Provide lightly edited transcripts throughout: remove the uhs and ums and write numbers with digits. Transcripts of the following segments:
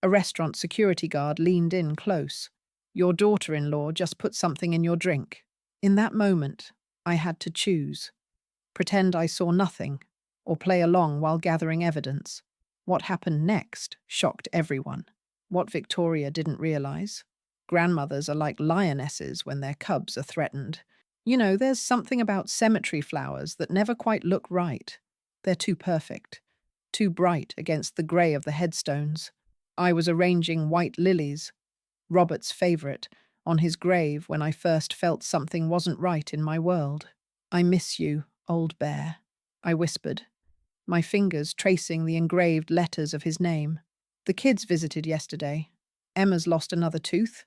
A restaurant security guard leaned in close. "Your daughter-in-law just put something in your drink." In that moment, I had to choose. Pretend I saw nothing, or play along while gathering evidence. What happened next shocked everyone. What Victoria didn't realize: grandmothers are like lionesses when their cubs are threatened. You know, there's something about cemetery flowers that never quite look right. They're too perfect, too bright against the grey of the headstones. I was arranging white lilies, Robert's favourite, on his grave when I first felt something wasn't right in my world. "I miss you, old bear," I whispered, my fingers tracing the engraved letters of his name. "The kids visited yesterday. Emma's lost another tooth.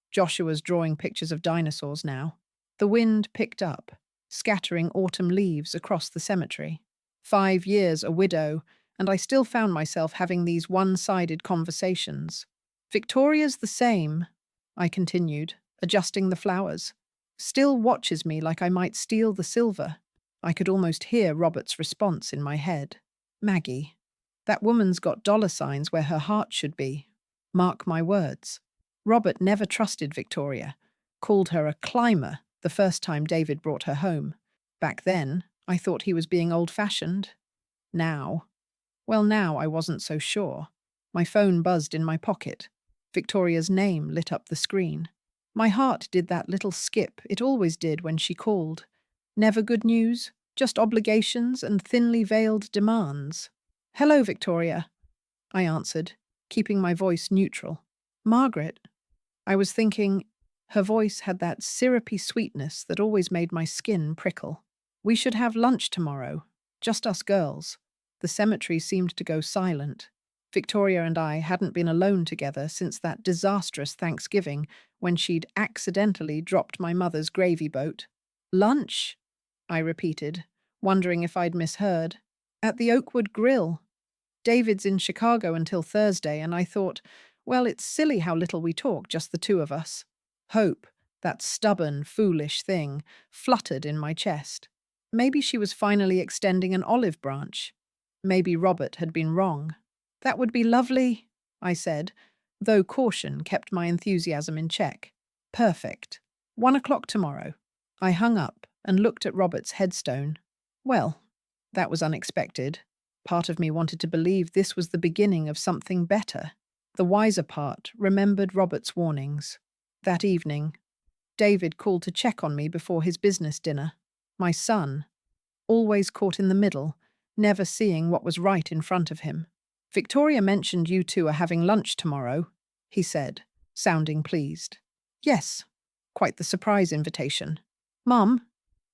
Joshua's drawing pictures of dinosaurs now." The wind picked up, scattering autumn leaves across the cemetery. 5 years a widow, and I still found myself having these one-sided conversations. "Victoria's the same," I continued, adjusting the flowers. "Still watches me like I might steal the silver." I could almost hear Robert's response in my head. "Maggie, that woman's got dollar signs where her heart should be. Mark my words." Robert never trusted Victoria, called her a climber the first time David brought her home. Back then, I thought he was being old-fashioned. Now I wasn't so sure. My phone buzzed in my pocket. Victoria's name lit up the screen. My heart did that little skip it always did when she called. Never good news, just obligations and thinly veiled demands. "Hello, Victoria," I answered, keeping my voice neutral. "Margaret." I was thinking. Her voice had that syrupy sweetness that always made my skin prickle. "We should have lunch tomorrow, just us girls." The cemetery seemed to go silent. Victoria and I hadn't been alone together since that disastrous Thanksgiving when she'd accidentally dropped my mother's gravy boat. "Lunch?" I repeated, wondering if I'd misheard. "At the Oakwood Grill. David's in Chicago until Thursday, and I thought, well, it's silly how little we talk, just the two of us." Hope, that stubborn, foolish thing, fluttered in my chest. Maybe she was finally extending an olive branch. Maybe Robert had been wrong. "That would be lovely," I said, though caution kept my enthusiasm in check. "Perfect. 1 o'clock tomorrow." I hung up and looked at Robert's headstone. Well, that was unexpected. Part of me wanted to believe this was the beginning of something better. The wiser part remembered Robert's warnings. That evening, David called to check on me before his business dinner. My son, always caught in the middle, never seeing what was right in front of him. "Victoria mentioned you two are having lunch tomorrow," he said, sounding pleased. "Yes, quite the surprise invitation." "Mum,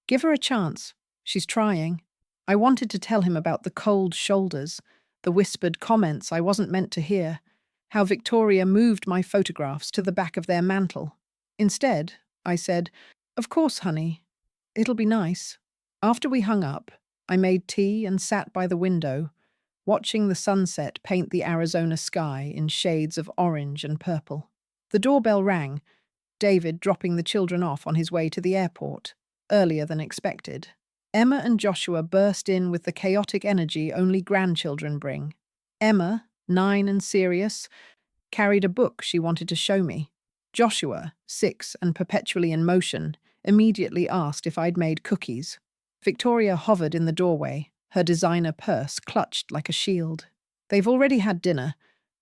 give her a chance. She's trying." I wanted to tell him about the cold shoulders, the whispered comments I wasn't meant to hear, how Victoria moved my photographs to the back of their mantle. Instead, I said, "Of course, honey. It'll be nice." After we hung up, I made tea and sat by the window, watching the sunset paint the Arizona sky in shades of orange and purple. The doorbell rang, David dropping the children off on his way to the airport, earlier than expected. Emma and Joshua burst in with the chaotic energy only grandchildren bring. Emma, 9 and serious, carried a book she wanted to show me. Joshua, 6 and perpetually in motion, immediately asked if I'd made cookies. Victoria hovered in the doorway, her designer purse clutched like a shield. "They've already had dinner.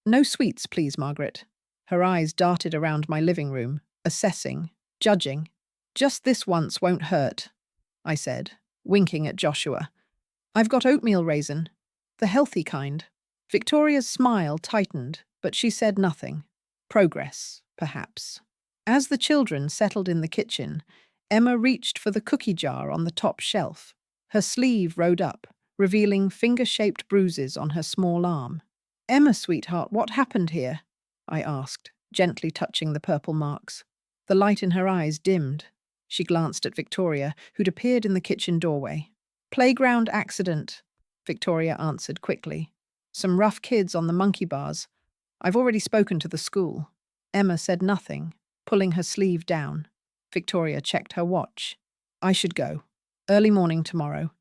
No sweets, please, Margaret." Her eyes darted around my living room, assessing, judging. "Just this once won't hurt," I said, winking at Joshua. "I've got oatmeal raisin, the healthy kind." Victoria's smile tightened, but she said nothing. Progress, perhaps. As the children settled in the kitchen, Emma reached for the cookie jar on the top shelf. Her sleeve rode up, revealing finger-shaped bruises on her small arm. "Emma, sweetheart, what happened here?" I asked, gently touching the purple marks. The light in her eyes dimmed. She glanced at Victoria, who'd appeared in the kitchen doorway. "Playground accident," Victoria answered quickly. "Some rough kids on the monkey bars. I've already spoken to the school." Emma said nothing, pulling her sleeve down. Victoria checked her watch. "I should go. Early morning tomorrow.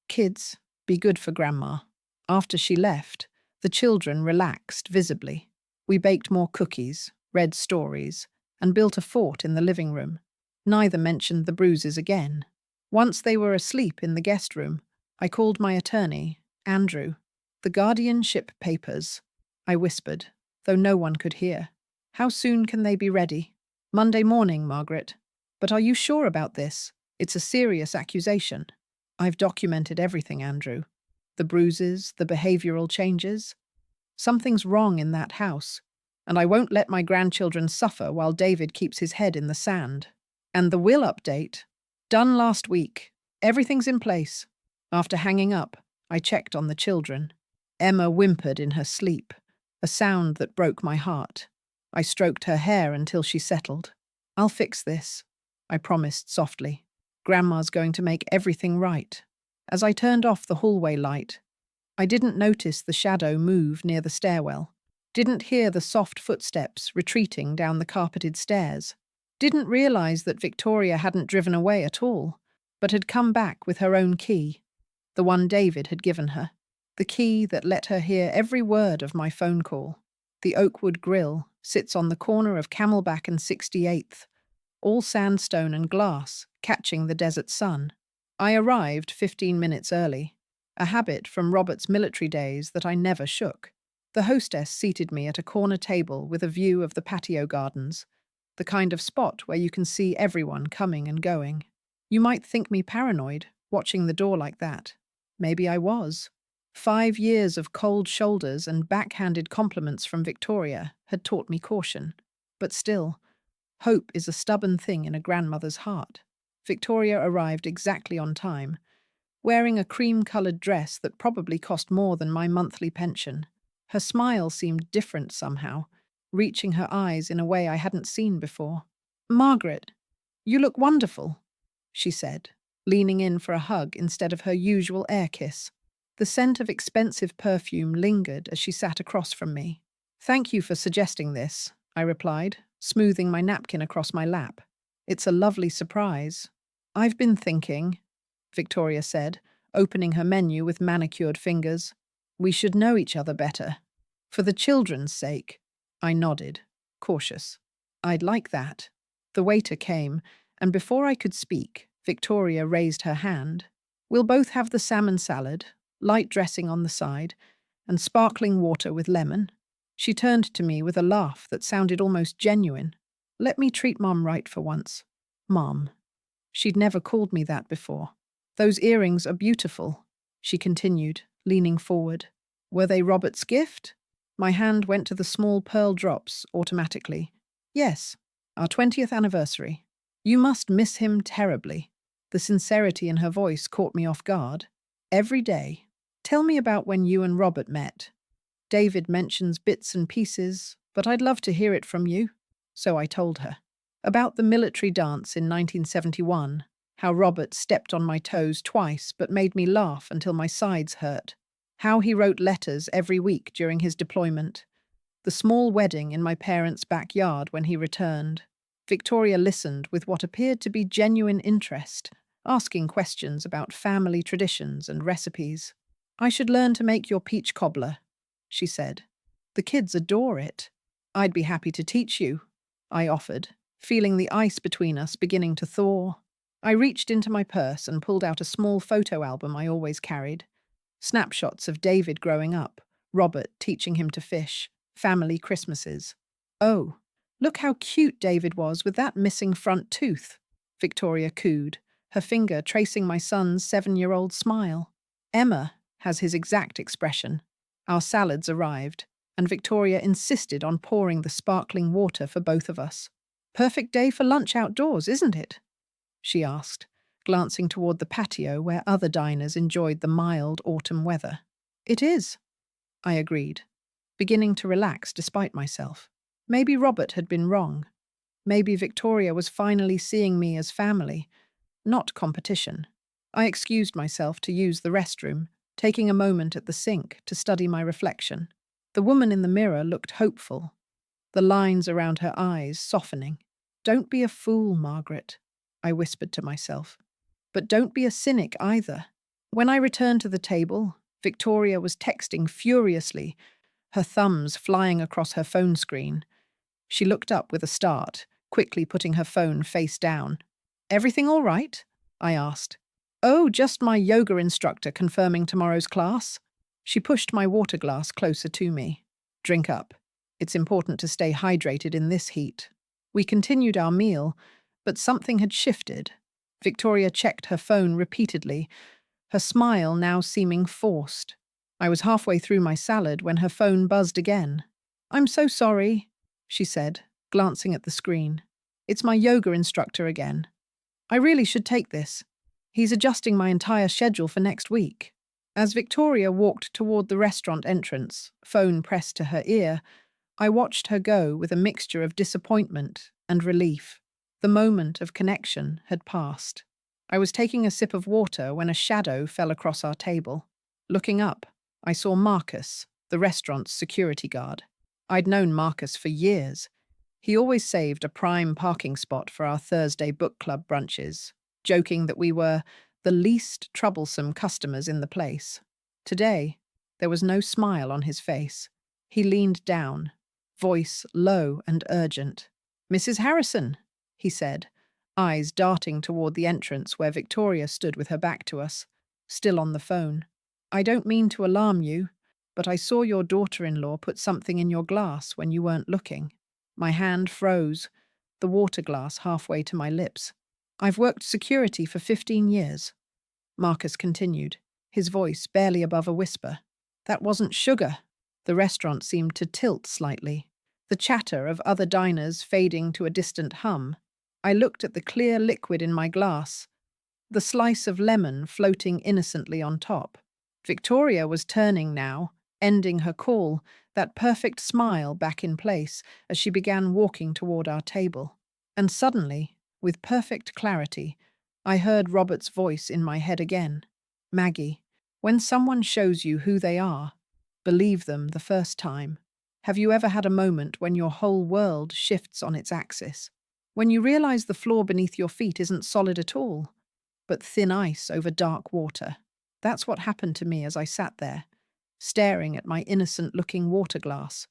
Kids, be good for Grandma." After she left, the children relaxed visibly. We baked more cookies, read stories, and built a fort in the living room. Neither mentioned the bruises again. Once they were asleep in the guest room, I called my attorney, Andrew. "The guardianship papers," I whispered, though no one could hear. "How soon can they be ready?" "Monday morning, Margaret. But are you sure about this? It's a serious accusation." "I've documented everything, Andrew. The bruises, the behavioral changes. Something's wrong in that house, and I won't let my grandchildren suffer while David keeps his head in the sand." "And the will update? Done last week. Everything's in place." After hanging up, I checked on the children. Emma whimpered in her sleep, a sound that broke my heart. I stroked her hair until she settled. "I'll fix this," I promised softly. "Grandma's going to make everything right." As I turned off the hallway light, I didn't notice the shadow move near the stairwell, didn't hear the soft footsteps retreating down the carpeted stairs, didn't realize that Victoria hadn't driven away at all, but had come back with her own key, the one David had given her, the key that let her hear every word of my phone call. The Oakwood Grill sits on the corner of Camelback and 68th, all sandstone and glass, catching the desert sun. I arrived 15 minutes early, a habit from Robert's military days that I never shook. The hostess seated me at a corner table with a view of the patio gardens, the kind of spot where you can see everyone coming and going. You might think me paranoid, watching the door like that. Maybe I was. 5 years of cold shoulders and backhanded compliments from Victoria had taught me caution. But still, hope is a stubborn thing in a grandmother's heart. Victoria arrived exactly on time, wearing a cream-coloured dress that probably cost more than my monthly pension. Her smile seemed different somehow, reaching her eyes in a way I hadn't seen before. "Margaret, you look wonderful," she said, leaning in for a hug instead of her usual air kiss. The scent of expensive perfume lingered as she sat across from me. "Thank you for suggesting this," I replied, smoothing my napkin across my lap. "It's a lovely surprise." "I've been thinking," Victoria said, opening her menu with manicured fingers. "We should know each other better. For the children's sake." I nodded, cautious. "I'd like that." The waiter came, and before I could speak, Victoria raised her hand. "We'll both have the salmon salad, light dressing on the side, and sparkling water with lemon." She turned to me with a laugh that sounded almost genuine. "Let me treat Mom right for once." Mom. She'd never called me that before. "Those earrings are beautiful," she continued, leaning forward. "Were they Robert's gift?" My hand went to the small pearl drops automatically. "Yes, our 20th anniversary. You must miss him terribly." The sincerity in her voice caught me off guard. "Every day. Tell me about when you and Robert met." "David mentions bits and pieces, but I'd love to hear it from you." So I told her. About the military dance in 1971, how Robert stepped on my toes twice but made me laugh until my sides hurt. How he wrote letters every week during his deployment. The small wedding in my parents' backyard when he returned. Victoria listened with what appeared to be genuine interest, asking questions about family traditions and recipes. "I should learn to make your peach cobbler," she said. "The kids adore it." "I'd be happy to teach you," I offered, feeling the ice between us beginning to thaw. I reached into my purse and pulled out a small photo album I always carried. Snapshots of David growing up, Robert teaching him to fish, family Christmases. "Oh, look how cute David was with that missing front tooth," Victoria cooed, her finger tracing my son's 7-year-old smile. "Emma has his exact expression." Our salads arrived, and Victoria insisted on pouring the sparkling water for both of us. "Perfect day for lunch outdoors, isn't it?" she asked, glancing toward the patio where other diners enjoyed the mild autumn weather. "It is," I agreed, beginning to relax despite myself. Maybe Robert had been wrong. Maybe Victoria was finally seeing me as family, not competition. I excused myself to use the restroom, taking a moment at the sink to study my reflection. The woman in the mirror looked hopeful, the lines around her eyes softening. "Don't be a fool, Margaret," I whispered to myself. "But don't be a cynic either." When I returned to the table, Victoria was texting furiously, her thumbs flying across her phone screen. She looked up with a start, quickly putting her phone face down. "Everything all right?" I asked. "Oh, just my yoga instructor confirming tomorrow's class." She pushed my water glass closer to me. "Drink up. It's important to stay hydrated in this heat." We continued our meal, but something had shifted. Victoria checked her phone repeatedly, her smile now seeming forced. I was halfway through my salad when her phone buzzed again. "I'm so sorry," she said, glancing at the screen. "It's my yoga instructor again. I really should take this. He's adjusting my entire schedule for next week." As Victoria walked toward the restaurant entrance, phone pressed to her ear, I watched her go with a mixture of disappointment and relief. The moment of connection had passed. I was taking a sip of water when a shadow fell across our table. Looking up, I saw Marcus, the restaurant's security guard. I'd known Marcus for years. He always saved a prime parking spot for our Thursday book club brunches, joking that we were the least troublesome customers in the place. Today, there was no smile on his face. He leaned down, voice low and urgent. "Mrs. Harrison," he said, eyes darting toward the entrance where Victoria stood with her back to us, still on the phone. "I don't mean to alarm you, but I saw your daughter-in-law put something in your glass when you weren't looking." My hand froze, the water glass halfway to my lips. "I've worked security for 15 years. Marcus continued, his voice barely above a whisper. "That wasn't sugar." The restaurant seemed to tilt slightly, the chatter of other diners fading to a distant hum. I looked at the clear liquid in my glass, the slice of lemon floating innocently on top. Victoria was turning now, ending her call, that perfect smile back in place as she began walking toward our table. And suddenly, with perfect clarity, I heard Robert's voice in my head again. "Maggie, when someone shows you who they are, believe them the first time. Have you ever had a moment when your whole world shifts on its axis? When you realize the floor beneath your feet isn't solid at all, but thin ice over dark water?" That's what happened to me as I sat there, staring at my innocent-looking water glass,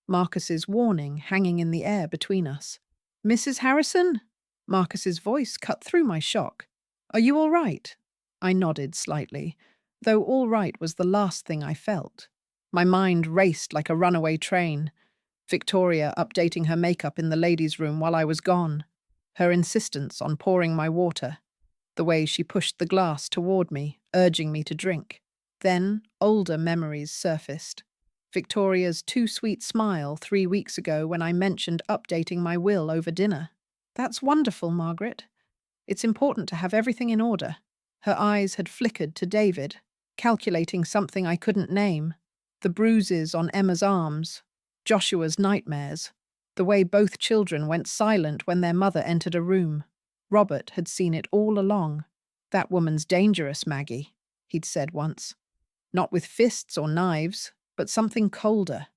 Marcus's warning hanging in the air between us. "Mrs. Harrison?" Marcus's voice cut through my shock. "Are you all right?" I nodded slightly, though all right was the last thing I felt. My mind raced like a runaway train. Victoria updating her makeup in the ladies' room while I was gone. Her insistence on pouring my water. The way she pushed the glass toward me, urging me to drink. Then, older memories surfaced. Victoria's too sweet smile 3 weeks ago when I mentioned updating my will over dinner. "That's wonderful, Margaret. It's important to have everything in order." Her eyes had flickered to David, calculating something I couldn't name. The bruises on Emma's arms, Joshua's nightmares, the way both children went silent when their mother entered a room. Robert had seen it all along. "That woman's dangerous, Maggie," he'd said once. "Not with fists or knives, but something colder,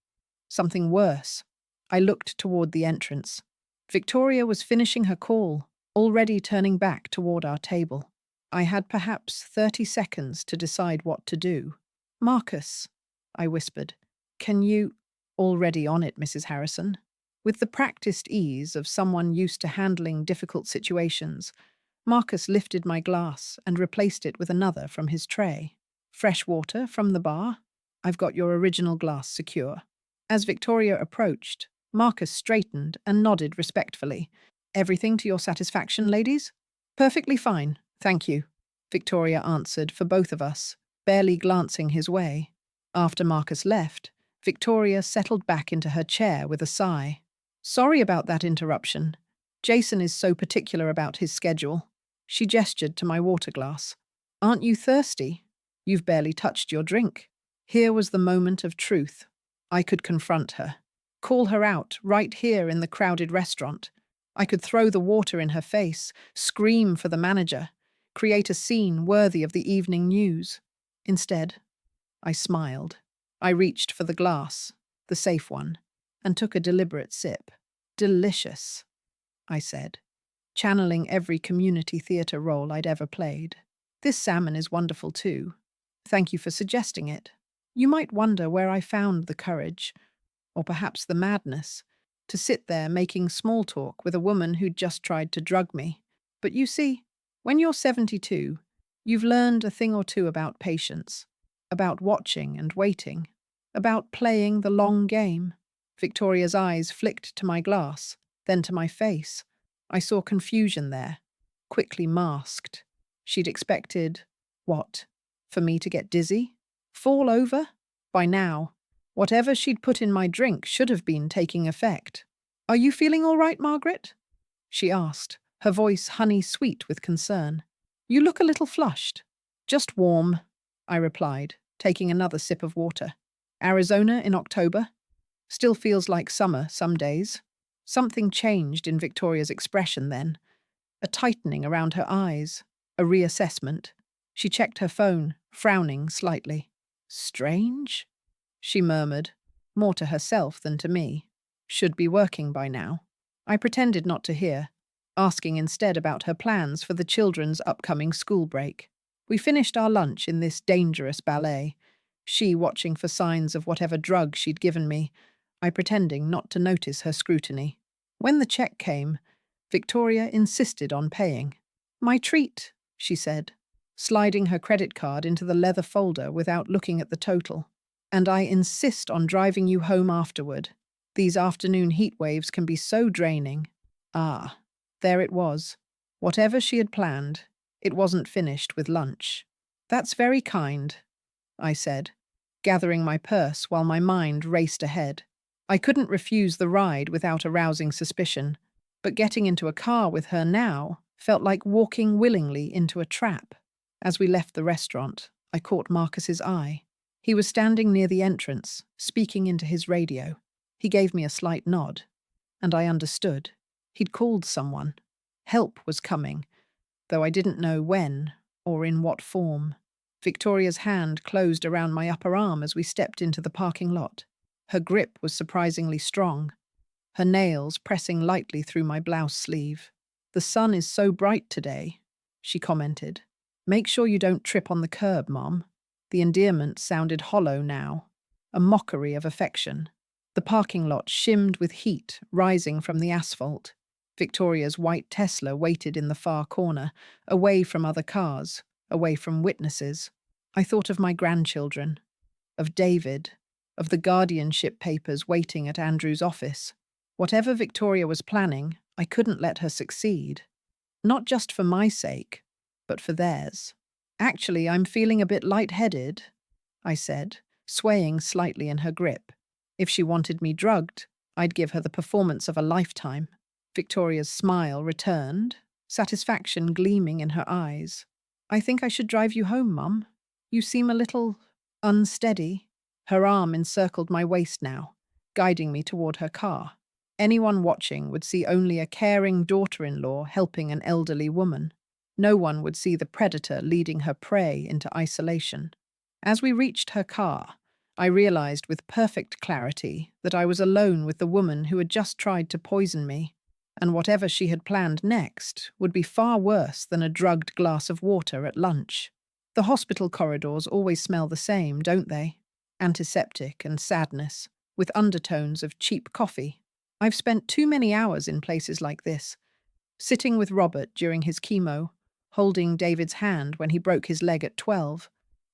something worse." I looked toward the entrance. Victoria was finishing her call, already turning back toward our table. I had perhaps 30 seconds to decide what to do. "Marcus," I whispered, "can you—" "Already on it, Mrs. Harrison." With the practiced ease of someone used to handling difficult situations, Marcus lifted my glass and replaced it with another from his tray. "Fresh water from the bar? I've got your original glass secure." As Victoria approached, Marcus straightened and nodded respectfully. "Everything to your satisfaction, ladies?" "Perfectly fine, thank you," Victoria answered for both of us, barely glancing his way. After Marcus left, Victoria settled back into her chair with a sigh. "Sorry about that interruption. Jason is so particular about his schedule." She gestured to my water glass. "Aren't you thirsty? You've barely touched your drink." Here was the moment of truth. I could confront her. Call her out right here in the crowded restaurant. I could throw the water in her face, scream for the manager, create a scene worthy of the evening news. Instead, I smiled. I reached for the glass, the safe one, and took a deliberate sip. "Delicious," I said, channeling every community theatre role I'd ever played. "This salmon is wonderful too. Thank you for suggesting it." You might wonder where I found the courage, or perhaps the madness, to sit there making small talk with a woman who'd just tried to drug me. But you see, when you're 72, you've learned a thing or two about patience, about watching and waiting, about playing the long game. Victoria's eyes flicked to my glass, then to my face. I saw confusion there, quickly masked. She'd expected, what, for me to get dizzy? Fall over? By now, whatever she'd put in my drink should have been taking effect. "Are you feeling all right, Margaret?" she asked, her voice honey-sweet with concern. "You look a little flushed." "Just warm," I replied, taking another sip of water. "Arizona in October? Still feels like summer some days." Something changed in Victoria's expression then, a tightening around her eyes, a reassessment. She checked her phone, frowning slightly. "Strange?" she murmured, more to herself than to me. "Should be working by now." I pretended not to hear, asking instead about her plans for the children's upcoming school break. We finished our lunch in this dangerous ballet, she watching for signs of whatever drug she'd given me, I pretending not to notice her scrutiny. When the check came, Victoria insisted on paying. "My treat," she said, sliding her credit card into the leather folder without looking at the total. "And I insist on driving you home afterward. These afternoon heat waves can be so draining." Ah, there it was. Whatever she had planned, it wasn't finished with lunch. "That's very kind," I said, gathering my purse while my mind raced ahead. I couldn't refuse the ride without arousing suspicion, but getting into a car with her now felt like walking willingly into a trap. As we left the restaurant, I caught Marcus's eye. He was standing near the entrance, speaking into his radio. He gave me a slight nod, and I understood. He'd called someone. Help was coming, though I didn't know when or in what form. Victoria's hand closed around my upper arm as we stepped into the parking lot. Her grip was surprisingly strong, her nails pressing lightly through my blouse sleeve. "The sun is so bright today," she commented. "Make sure you don't trip on the curb, Mom." The endearment sounded hollow now, a mockery of affection. The parking lot shimmed with heat rising from the asphalt. Victoria's white Tesla waited in the far corner, away from other cars, away from witnesses. I thought of my grandchildren, of David, of the guardianship papers waiting at Andrew's office. Whatever Victoria was planning, I couldn't let her succeed. Not just for my sake, but for theirs. "Actually, I'm feeling a bit lightheaded," I said, swaying slightly in her grip. If she wanted me drugged, I'd give her the performance of a lifetime. Victoria's smile returned, satisfaction gleaming in her eyes. "I think I should drive you home, Mum. You seem a little unsteady." Her arm encircled my waist now, guiding me toward her car. Anyone watching would see only a caring daughter-in-law helping an elderly woman. No one would see the predator leading her prey into isolation. As we reached her car, I realized with perfect clarity that I was alone with the woman who had just tried to poison me, and whatever she had planned next would be far worse than a drugged glass of water at lunch. The hospital corridors always smell the same, don't they? Antiseptic and sadness, with undertones of cheap coffee. I've spent too many hours in places like this, sitting with Robert during his chemo, holding David's hand when he broke his leg at 12,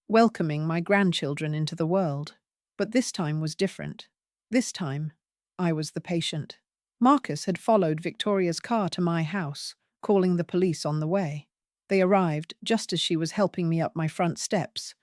welcoming my grandchildren into the world. But this time was different. This time, I was the patient. Marcus had followed Victoria's car to my house, calling the police on the way. They arrived just as she was helping me up my front steps.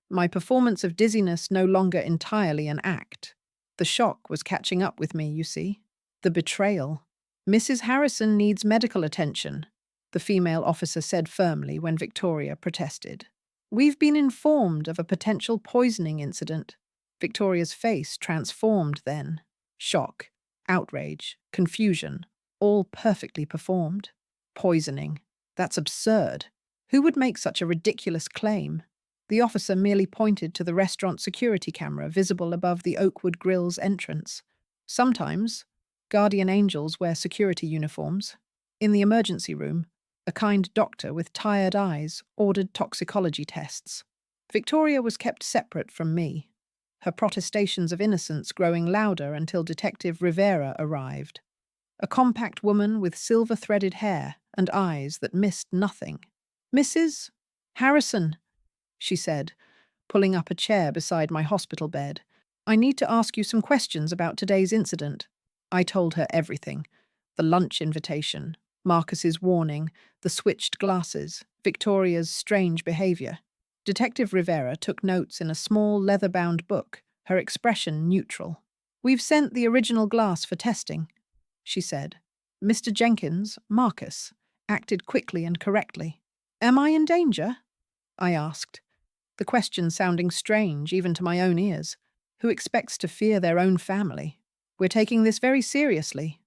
My performance of dizziness no longer entirely an act. The shock was catching up with me, you see. The betrayal. "Mrs. Harrison needs medical attention," the female officer said firmly when Victoria protested. "We've been informed of a potential poisoning incident." Victoria's face transformed then. Shock, outrage, confusion, all perfectly performed. Poisoning. That's absurd. Who would make such a ridiculous claim? The officer merely pointed to the restaurant security camera visible above the Oakwood Grill's entrance. Sometimes, guardian angels wear security uniforms. In the emergency room, a kind doctor with tired eyes ordered toxicology tests. Victoria was kept separate from me, her protestations of innocence growing louder until Detective Rivera arrived. A compact woman with silver-threaded hair and eyes that missed nothing. "Mrs. Harrison," she said, pulling up a chair beside my hospital bed. "I need to ask you some questions about today's incident." I told her everything. The lunch invitation, Marcus's warning, the switched glasses, Victoria's strange behavior. Detective Rivera took notes in a small leather-bound book, her expression neutral. "We've sent the original glass for testing," she said. "Mr. Jenkins, Marcus, acted quickly and correctly." "Am I in danger?" I asked, the question sounding strange even to my own ears. Who expects to fear their own family? "We're taking this very seriously,"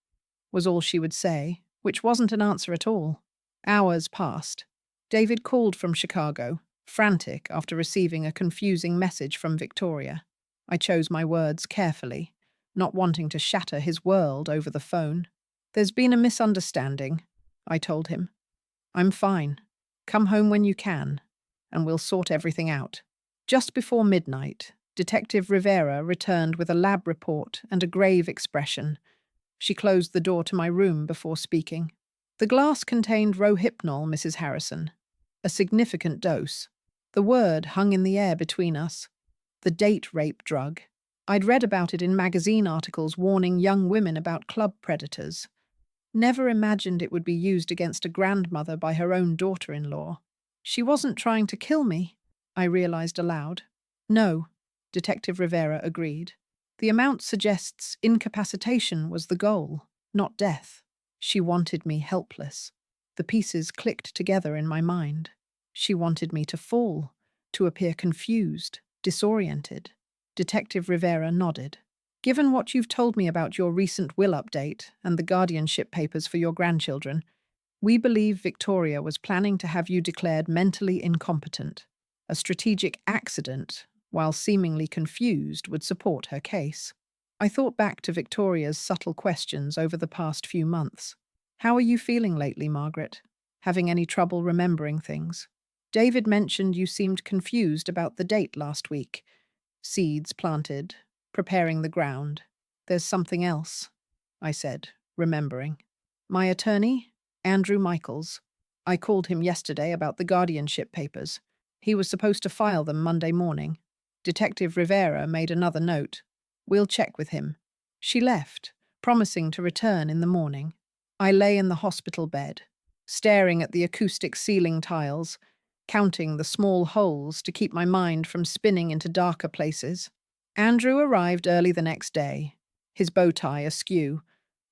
was all she would say, which wasn't an answer at all. Hours passed. David called from Chicago, frantic after receiving a confusing message from Victoria. I chose my words carefully, not wanting to shatter his world over the phone. "There's been a misunderstanding," I told him. "I'm fine. Come home when you can, and we'll sort everything out." Just before midnight, Detective Rivera returned with a lab report and a grave expression. She closed the door to my room before speaking. "The glass contained Rohypnol, Mrs. Harrison. A significant dose." The word hung in the air between us. The date rape drug. I'd read about it in magazine articles warning young women about club predators. Never imagined it would be used against a grandmother by her own daughter-in-law. "She wasn't trying to kill me," I realized aloud. "No," Detective Rivera agreed. "The amount suggests incapacitation was the goal, not death." She wanted me helpless. The pieces clicked together in my mind. She wanted me to fall, to appear confused, disoriented. Detective Rivera nodded. "Given what you've told me about your recent will update and the guardianship papers for your grandchildren, we believe Victoria was planning to have you declared mentally incompetent. A strategic accident, while seemingly confused, would support her case." I thought back to Victoria's subtle questions over the past few months. "How are you feeling lately, Margaret? Having any trouble remembering things? David mentioned you seemed confused about the date last week. Seeds planted, preparing the ground. There's something else," I said, remembering. "My attorney, Andrew Michaels. I called him yesterday about the guardianship papers. He was supposed to file them Monday morning." Detective Rivera made another note. "We'll check with him." She left, promising to return in the morning. I lay in the hospital bed, staring at the acoustic ceiling tiles, counting the small holes to keep my mind from spinning into darker places. Andrew arrived early the next day, his bow tie askew,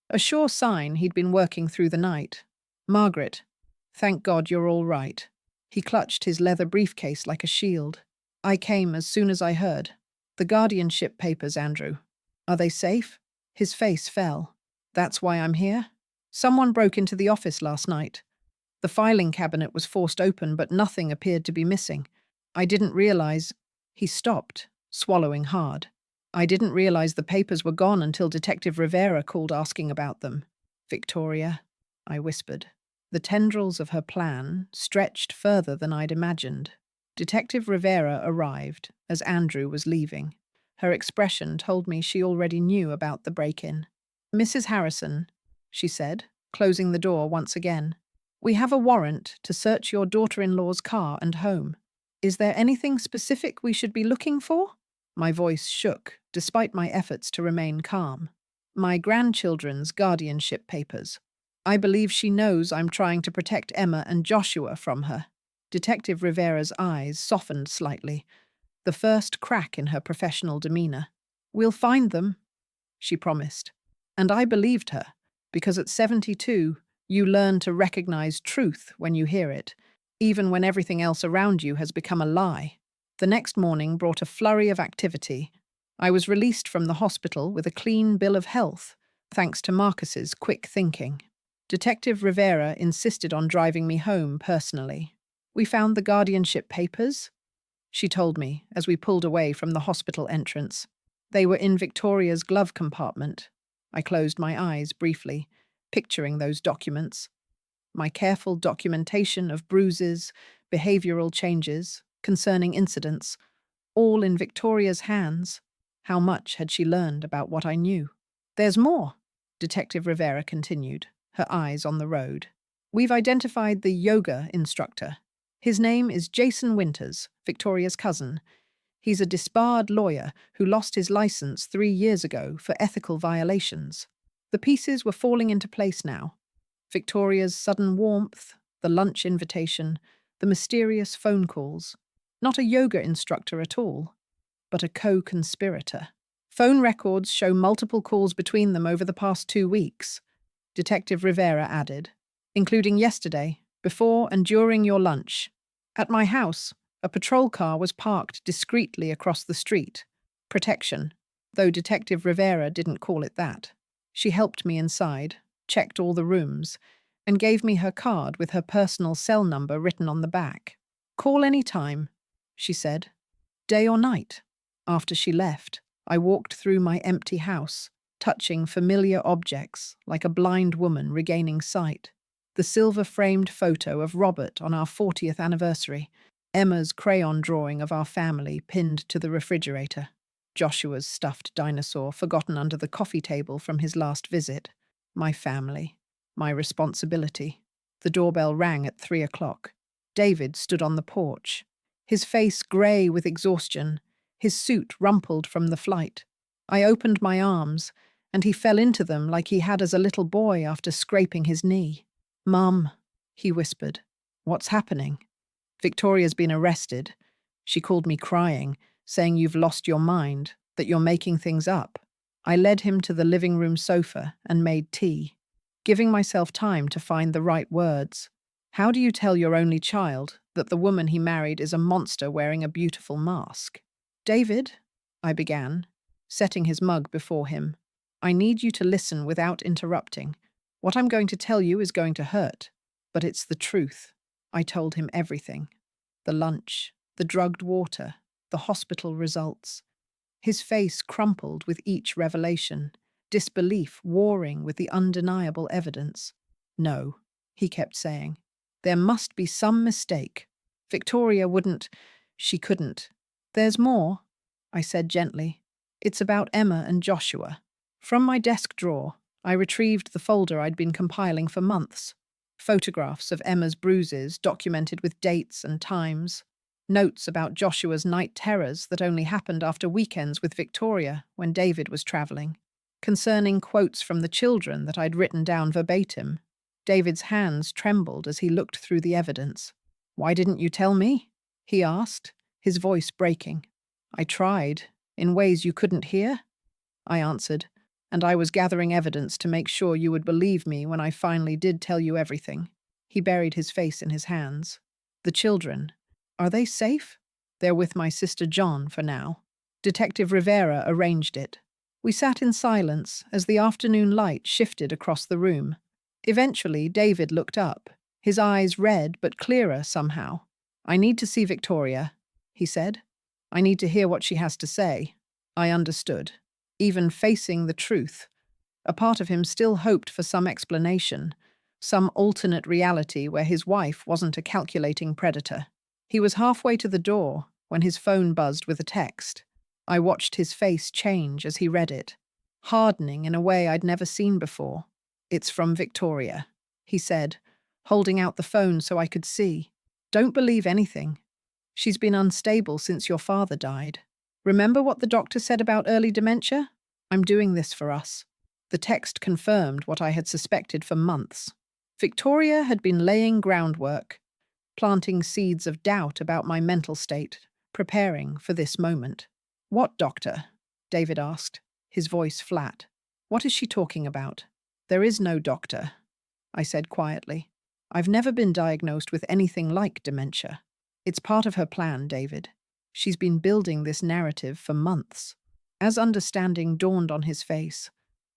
a sure sign he'd been working through the night. "Margaret, thank God you're all right." He clutched his leather briefcase like a shield. "I came as soon as I heard." "The guardianship papers, Andrew. Are they safe?" His face fell. "That's why I'm here. Someone broke into the office last night. The filing cabinet was forced open, but nothing appeared to be missing. I didn't realize—" He stopped, swallowing hard. "I didn't realize the papers were gone until Detective Rivera called asking about them." "Victoria," I whispered. The tendrils of her plan stretched further than I'd imagined. Detective Rivera arrived as Andrew was leaving. Her expression told me she already knew about the break-in. "Mrs. Harrison," she said, closing the door once again. "We have a warrant to search your daughter-in-law's car and home. Is there anything specific we should be looking for?" My voice shook, despite my efforts to remain calm. "My grandchildren's guardianship papers. I believe she knows I'm trying to protect Emma and Joshua from her." Detective Rivera's eyes softened slightly, the first crack in her professional demeanor. "We'll find them," she promised. And I believed her, because at 72, you learn to recognize truth when you hear it, even when everything else around you has become a lie. The next morning brought a flurry of activity. I was released from the hospital with a clean bill of health, thanks to Marcus's quick thinking. Detective Rivera insisted on driving me home personally. "We found the guardianship papers," she told me as we pulled away from the hospital entrance. "They were in Victoria's glove compartment." I closed my eyes briefly, picturing those documents. My careful documentation of bruises, behavioral changes, concerning incidents, all in Victoria's hands. How much had she learned about what I knew? There's more, Detective Rivera continued, her eyes on the road. We've identified the yoga instructor. His name is Jason Winters, Victoria's cousin. He's a disbarred lawyer who lost his license 3 years ago for ethical violations. The pieces were falling into place now. Victoria's sudden warmth, the lunch invitation, the mysterious phone calls. Not a yoga instructor at all, but a co-conspirator. Phone records show multiple calls between them over the past 2 weeks, Detective Rivera added, including yesterday, before and during your lunch. At my house, a patrol car was parked discreetly across the street. Protection, though Detective Rivera didn't call it that. She helped me inside, checked all the rooms, and gave me her card with her personal cell number written on the back. Call any time, she said, day or night. After she left, I walked through my empty house, touching familiar objects like a blind woman regaining sight. The silver-framed photo of Robert on our 40th anniversary, Emma's crayon drawing of our family pinned to the refrigerator, Joshua's stuffed dinosaur forgotten under the coffee table from his last visit. My family, my responsibility. The doorbell rang at 3 o'clock. David stood on the porch, his face grey with exhaustion, his suit rumpled from the flight. I opened my arms, and he fell into them like he had as a little boy after scraping his knee. "Mum," he whispered, "what's happening?" "Victoria's been arrested." She called me crying, saying you've lost your mind, that you're making things up. I led him to the living room sofa and made tea, giving myself time to find the right words. How do you tell your only child that the woman he married is a monster wearing a beautiful mask? "David," I began, setting his mug before him, "I need you to listen without interrupting. What I'm going to tell you is going to hurt, but it's the truth." I told him everything. The lunch, the drugged water, the hospital results. His face crumpled with each revelation, disbelief warring with the undeniable evidence. "No," he kept saying. "There must be some mistake. Victoria wouldn't, she couldn't." "There's more," I said gently. "It's about Emma and Joshua." From my desk drawer, I retrieved the folder I'd been compiling for months. Photographs of Emma's bruises documented with dates and times. Notes about Joshua's night terrors that only happened after weekends with Victoria when David was traveling. Concerning quotes from the children that I'd written down verbatim. David's hands trembled as he looked through the evidence. "Why didn't you tell me?" he asked, his voice breaking. "I tried, in ways you couldn't hear," I answered, "and I was gathering evidence to make sure you would believe me when I finally did tell you everything." He buried his face in his hands. "The children, are they safe?" "They're with my sister John for now." Detective Rivera arranged it. We sat in silence as the afternoon light shifted across the room. Eventually, David looked up, his eyes red but clearer somehow. "I need to see Victoria," he said. "I need to hear what she has to say." I understood. Even facing the truth, a part of him still hoped for some explanation, some alternate reality where his wife wasn't a calculating predator. He was halfway to the door when his phone buzzed with a text. I watched his face change as he read it, hardening in a way I'd never seen before. "It's from Victoria," he said, holding out the phone so I could see. "Don't believe anything. She's been unstable since your father died. Remember what the doctor said about early dementia? I'm doing this for us." The text confirmed what I had suspected for months. Victoria had been laying groundwork, planting seeds of doubt about my mental state, preparing for this moment. "What doctor?" David asked, his voice flat. "What is she talking about?" "There is no doctor," I said quietly. "I've never been diagnosed with anything like dementia. It's part of her plan, David. She's been building this narrative for months." As understanding dawned on his face,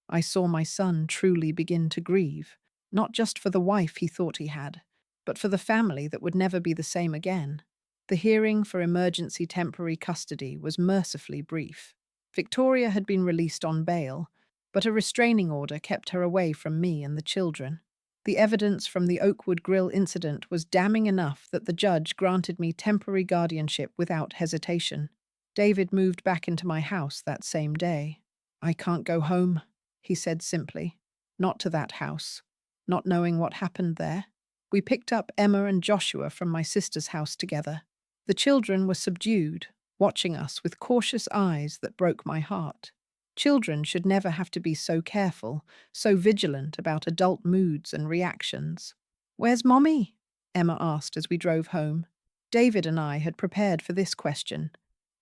I saw my son truly begin to grieve, not just for the wife he thought he had, but for the family that would never be the same again. The hearing for emergency temporary custody was mercifully brief. Victoria had been released on bail, but a restraining order kept her away from me and the children. The evidence from the Oakwood Grill incident was damning enough that the judge granted me temporary guardianship without hesitation. David moved back into my house that same day. I can't go home, he said simply. Not to that house. Not knowing what happened there. We picked up Emma and Joshua from my sister's house together. The children were subdued, watching us with cautious eyes that broke my heart. Children should never have to be so careful, so vigilant about adult moods and reactions. "Where's Mommy?" Emma asked as we drove home. David and I had prepared for this question,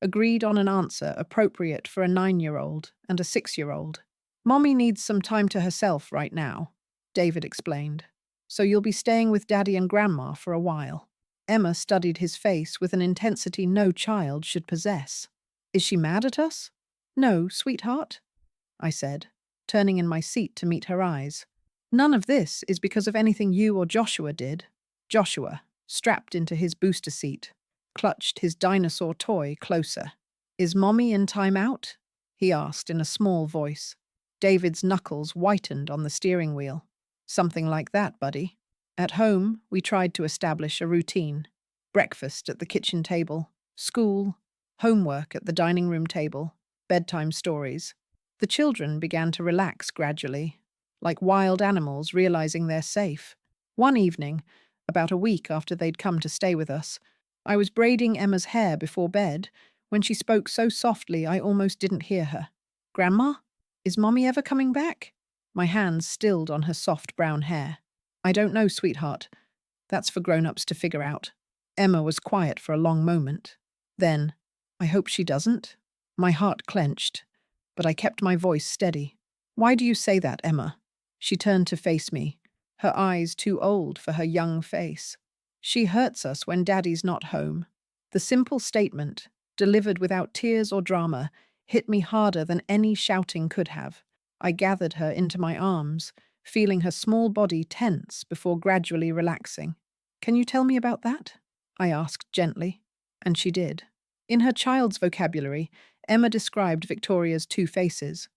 agreed on an answer appropriate for a 9-year-old and a 6-year-old. "Mommy needs some time to herself right now," David explained. "So you'll be staying with Daddy and Grandma for a while." Emma studied his face with an intensity no child should possess. "Is she mad at us?" "No, sweetheart," I said, turning in my seat to meet her eyes. "None of this is because of anything you or Joshua did." Joshua, strapped into his booster seat, clutched his dinosaur toy closer. "Is Mommy in time out?" he asked in a small voice. David's knuckles whitened on the steering wheel. "Something like that, buddy." At home, we tried to establish a routine. Breakfast at the kitchen table, school, homework at the dining room table, bedtime stories. The children began to relax gradually, like wild animals realizing they're safe. One evening, about a week after they'd come to stay with us, I was braiding Emma's hair before bed when she spoke so softly I almost didn't hear her. "Grandma, is Mommy ever coming back?" My hands stilled on her soft brown hair. "I don't know, sweetheart. That's for grown-ups to figure out." Emma was quiet for a long moment. Then, "I hope she doesn't." My heart clenched, but I kept my voice steady. "Why do you say that, Emma?" She turned to face me, her eyes too old for her young face. "She hurts us when Daddy's not home." The simple statement, delivered without tears or drama, hit me harder than any shouting could have. I gathered her into my arms, feeling her small body tense before gradually relaxing. "Can you tell me about that?" I asked gently, and she did. In her child's vocabulary, Emma described Victoria's two faces: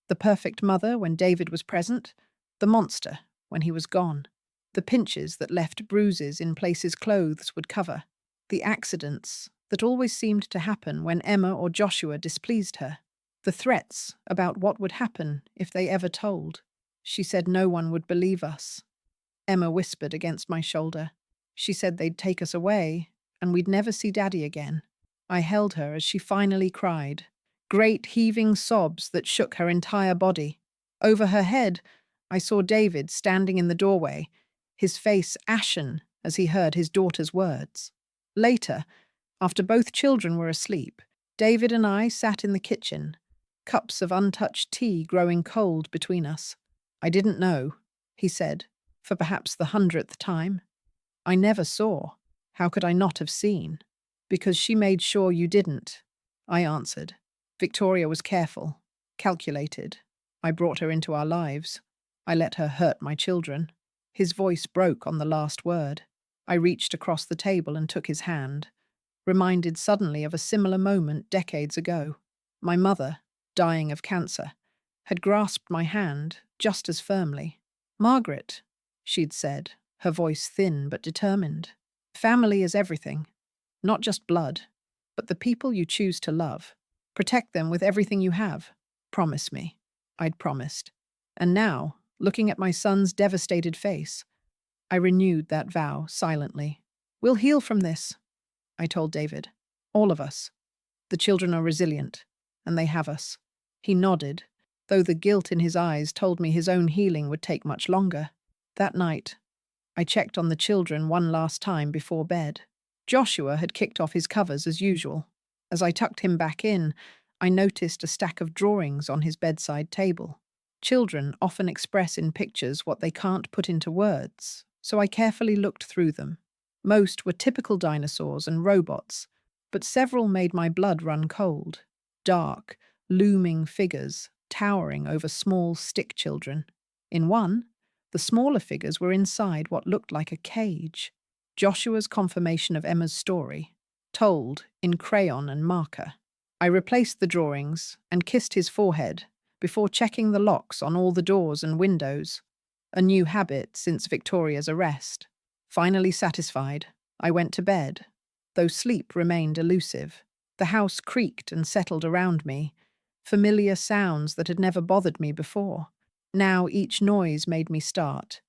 the perfect mother when David was present, the monster when he was gone, the pinches that left bruises in places clothes would cover, the accidents that always seemed to happen when Emma or Joshua displeased her, the threats about what would happen if they ever told. She said no one would believe us. Emma whispered against my shoulder. She said they'd take us away, and we'd never see Daddy again. I held her as she finally cried, great heaving sobs that shook her entire body. Over her head, I saw David standing in the doorway, his face ashen as he heard his daughter's words. Later, after both children were asleep, David and I sat in the kitchen, cups of untouched tea growing cold between us. "I didn't know," he said, for perhaps the 100th time. "I never saw. How could I not have seen?" "Because she made sure you didn't," I answered. "Victoria was careful, calculated. I brought her into our lives. I let her hurt my children." His voice broke on the last word. I reached across the table and took his hand, reminded suddenly of a similar moment decades ago. My mother, dying of cancer, had grasped my hand just as firmly. "Margaret," she'd said, her voice thin but determined. "Family is everything. Not just blood, but the people you choose to love. Protect them with everything you have. Promise me." I'd promised. And now, looking at my son's devastated face, I renewed that vow silently. "We'll heal from this," I told David. "All of us. The children are resilient, and they have us." He nodded, though the guilt in his eyes told me his own healing would take much longer. That night, I checked on the children one last time before bed. Joshua had kicked off his covers as usual. As I tucked him back in, I noticed a stack of drawings on his bedside table. Children often express in pictures what they can't put into words, so I carefully looked through them. Most were typical dinosaurs and robots, but several made my blood run cold. Dark, looming figures towering over small stick children. In one, the smaller figures were inside what looked like a cage. Joshua's confirmation of Emma's story, told in crayon and marker. I replaced the drawings and kissed his forehead before checking the locks on all the doors and windows, a new habit since Victoria's arrest. Finally satisfied, I went to bed, though sleep remained elusive. The house creaked and settled around me, familiar sounds that had never bothered me before. Now each noise made me start,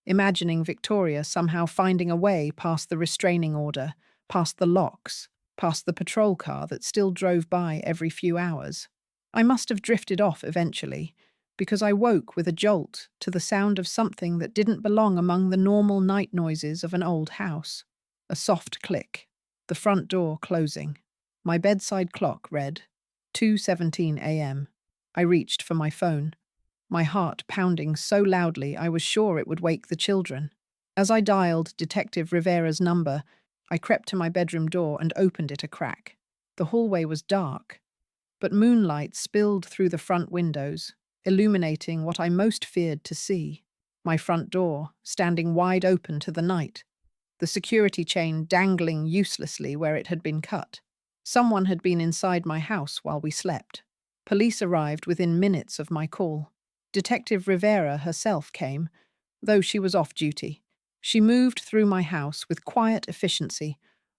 imagining Victoria somehow finding a way past the restraining order, past the locks, past the patrol car that still drove by every few hours. I must have drifted off eventually, because I woke with a jolt to the sound of something that didn't belong among the normal night noises of an old house. A soft click, the front door closing. My bedside clock read 2:17 a.m. I reached for my phone, my heart pounding so loudly I was sure it would wake the children. As I dialed Detective Rivera's number, I crept to my bedroom door and opened it a crack. The hallway was dark, but moonlight spilled through the front windows, illuminating what I most feared to see. My front door, standing wide open to the night, the security chain dangling uselessly where it had been cut. Someone had been inside my house while we slept. Police arrived within minutes of my call. Detective Rivera herself came, though she was off duty. She moved through my house with quiet efficiency,